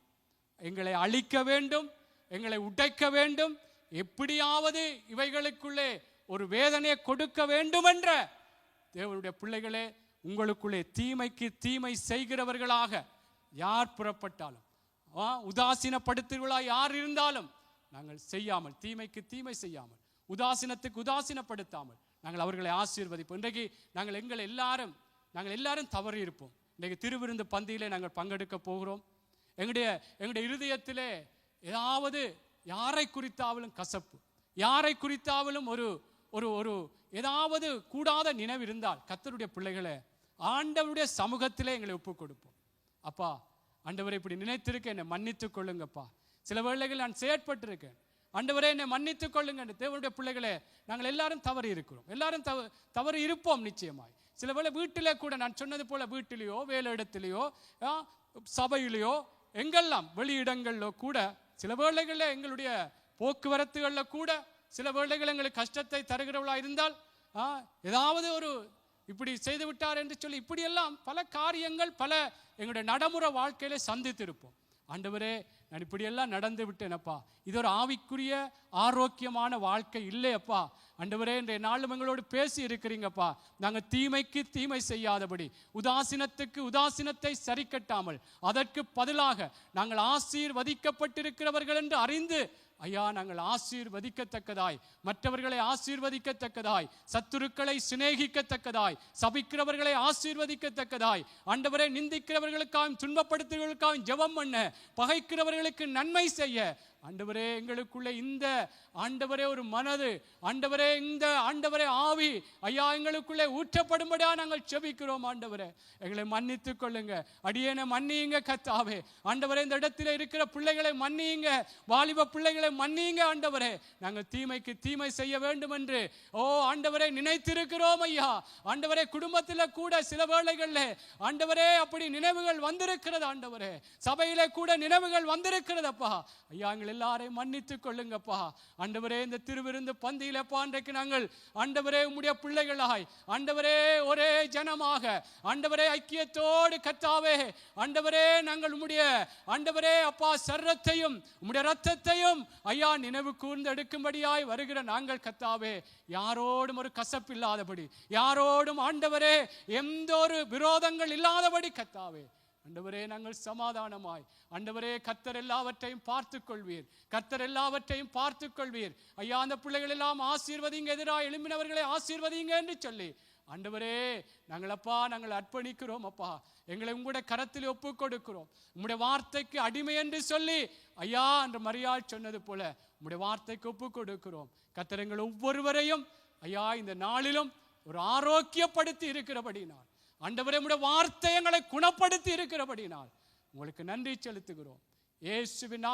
எங்களை அழிக்க வேண்டும், எங்களை உடைக்க வேண்டும், எப்படியாவது இவைகளுக்குள்ளே ஒரு வேதனையை கொடுக்க வேண்டும் என்ற தேவனுடைய பிள்ளைகளே, உங்களுக்குள்ளே தீமைக்கு தீமை செய்கிறவர்களாக யார் புறப்பட்டாலும், உதாசீனப்படுத்துகிறவர்களாக யார் இருந்தாலும் நாங்கள் செய்யாமல், தீமைக்கு தீமை செய்யாமல், உதாசீனத்துக்கு உதாசீனப்படுத்தாமல் நாங்கள் அவர்களை ஆசீர்வதிப்போம். இன்றைக்கு நாங்கள் எல்லாரும் தவறி இருப்போம். இன்றைக்கு திருவிருந்து பந்தியிலே நாங்கள் பங்கெடுக்க போகிறோம். எங்களுடைய இருதயத்திலே ஏதாவது யாரை குறித்தாலும் கசப்பு, யாரை குறித்தாலும் ஒரு ஒரு ஒரு ஏதாவது கூடாத நினைவு இருந்தால், கர்த்தருடைய பிள்ளைகளே, ஆண்டவருடைய சமூகத்திலே எங்களை ஒப்பு கொடுப்போம். அப்பா, ஆண்டவரை இப்படி நினைத்திருக்கேன், என்னை மன்னித்துக் கொள்ளுங்கப்பா. சில வேளைகள் நான் செயற்பட்டிருக்கேன், ஆண்டவரே என்னை மன்னித்துக் கொள்ளுங்க. தேவனுடைய பிள்ளைகளே, நாங்கள் எல்லாரும் தவறி இருக்கிறோம், எல்லாரும் தவறு இருப்போம் நிச்சயமாய். சில வேளை வீட்டிலே கூட நான் சொன்னது போல, வீட்டிலேயோ வேலை இடத்திலேயோ சபையிலேயோ எங்கெல்லாம் வெளியிடங்களிலோ கூட, சில வேளைகளில் எங்களுடைய போக்குவரத்துகளில் கூட சில வேளைகள் எங்களுக்கு கஷ்டத்தை தருகிறவளா இருந்தால், ஏதாவது ஒரு இப்படி செய்து விட்டார் என்று சொல்லி இப்படியெல்லாம் பல காரியங்கள் பல எங்களுடைய நடைமுறை வாழ்க்கையில சந்தித்திருப்போம். ஆண்டவரே, நான் இப்படியெல்லாம் நடந்து விட்டேனப்பா, இது ஒரு ஆவிக்குரிய ஆரோக்கியமான வாழ்க்கை இல்லையப்பா. ஆண்டவரே, இன்றைய நாளும் எங்களோடு பேசி இருக்கிறீங்கப்பா. நாங்கள் தீமைக்கு தீமை செய்யாதபடி, உதாசீனத்துக்கு உதாசீனத்தை சரி கட்டாமல், அதற்கு பதிலாக நாங்கள் ஆசீர்வதிக்கப்பட்டிருக்கிறவர்கள் என்று அறிந்து, ஐயா, நாங்கள் ஆசீர்வதிக்கத்தக்கதாய், மற்றவர்களை ஆசீர்வதிக்கத்தக்கதாய், சத்துருக்களை சிநேகிக்கத்தக்கதாய், சபிக்கிறவர்களை ஆசீர்வதிக்கத்தக்கதாய், ஆண்டவரை நிந்திக்கிறவர்களுக்காகவும் துன்பப்படுத்துகிறவர்களுக்காகவும் ஜெபம் பண்ண, பகைக்கிறவர்களுக்கு நன்மை செய்ய, ஆண்டவரே, எங்களுக்குள்ளே இந்த ஆண்டவரே ஒரு மனது, ஆண்டவரே இந்த ஆண்டவரே ஆவி, ஐயா, எங்களுக்குள்ளே ஊற்றப்படும்படியா நாங்கள் செபிக்கிறோம். ஆண்டவரே, எங்களை மன்னித்துக் கொள்ளுங்க, அடியேனை மன்னியுங்க கர்த்தாவே. ஆண்டவரே, இந்த இடத்துல இருக்கிற பிள்ளைகளை மன்னியுங்க, வாலிப பிள்ளைகளை மன்னியுங்க. ஆண்டவரே, நாங்கள் தீமைக்கு தீமை செய்ய வேண்டும் என்று ஆண்டவரே நினைத்திருக்கிறோம் ஐயா. ஆண்டவரே, குடும்பத்தில் கூட சில வேளைகளில் ஆண்டவரே அப்படி நினைவுகள் வந்திருக்கிறது. ஆண்டவரே, சபையிலே கூட நினைவுகள் வந்திருக்கிறதப்பா. ஐயா, எங்கள் எல்லாரையும் மன்னித்துக் கொள்ளுங்கப்பா. ஆண்டவரே, இந்த திருவிருந்து பந்தியிலப்பா, அன்றைக்கு நாங்கள் ஆண்டவரே உம்முடைய பிள்ளைகளாய், ஆண்டவரே ஒரே ஜனமாக, ஆண்டவரே ஐக்கியத்தோடு கர்த்தாவே, ஆண்டவரே நாங்கள் உம்முடைய ஆண்டவரே அப்பா சரீரத்தையும் உம்முடைய இரத்தத்தையும் ஐயா நினைவு கூர்ந்து எடுக்கும்படியாய் வருகிற நாங்கள் கர்த்தாவே, யாரோடும் ஒரு கசப்பு இல்லாதபடி, யாரோடும் ஆண்டவரே எந்த ஒரு விரோதங்கள் இல்லாதபடி கர்த்தாவே, ஆண்டவரே நாங்கள் சமாதானமாய், ஆண்டவரே கர்த்தர் எல்லாவற்றையும் பார்த்துக் கொள்வீர், கர்த்தர் எல்லாவற்றையும் பார்த்துக் கொள்வீர் ஐயா. அந்த பிள்ளைகள் எல்லாம் ஆசீர்வதிங்க, எதிராக எழும்பினவர்களை ஆசீர்வதிங்க என்று சொல்லி ஆண்டவரே நாங்கள் அர்ப்பணிக்கிறோம் அப்பா. எங்களை உங்களுடைய கரத்தில் ஒப்பு கொடுக்கிறோம். உம்முடைய வார்த்தைக்கு அடிமை என்று சொல்லி ஐயா என்று மரியாள் சொன்னது போல உம்முடைய வார்த்தைக்கு ஒப்பு கொடுக்கிறோம். கர்த்தர் எங்கள் ஒவ்வொருவரையும் ஐயா இந்த நாளிலும் ஒரு ஆரோக்கியப்படுத்தி இருக்கிறபடினால், ஆண்டவரே உம்முடைய வார்த்தை எங்களை குணப்படுத்தி இருக்கிறபடினால் உங்களுக்கு நன்றி செலுத்துகிறோம். இயேசுவின்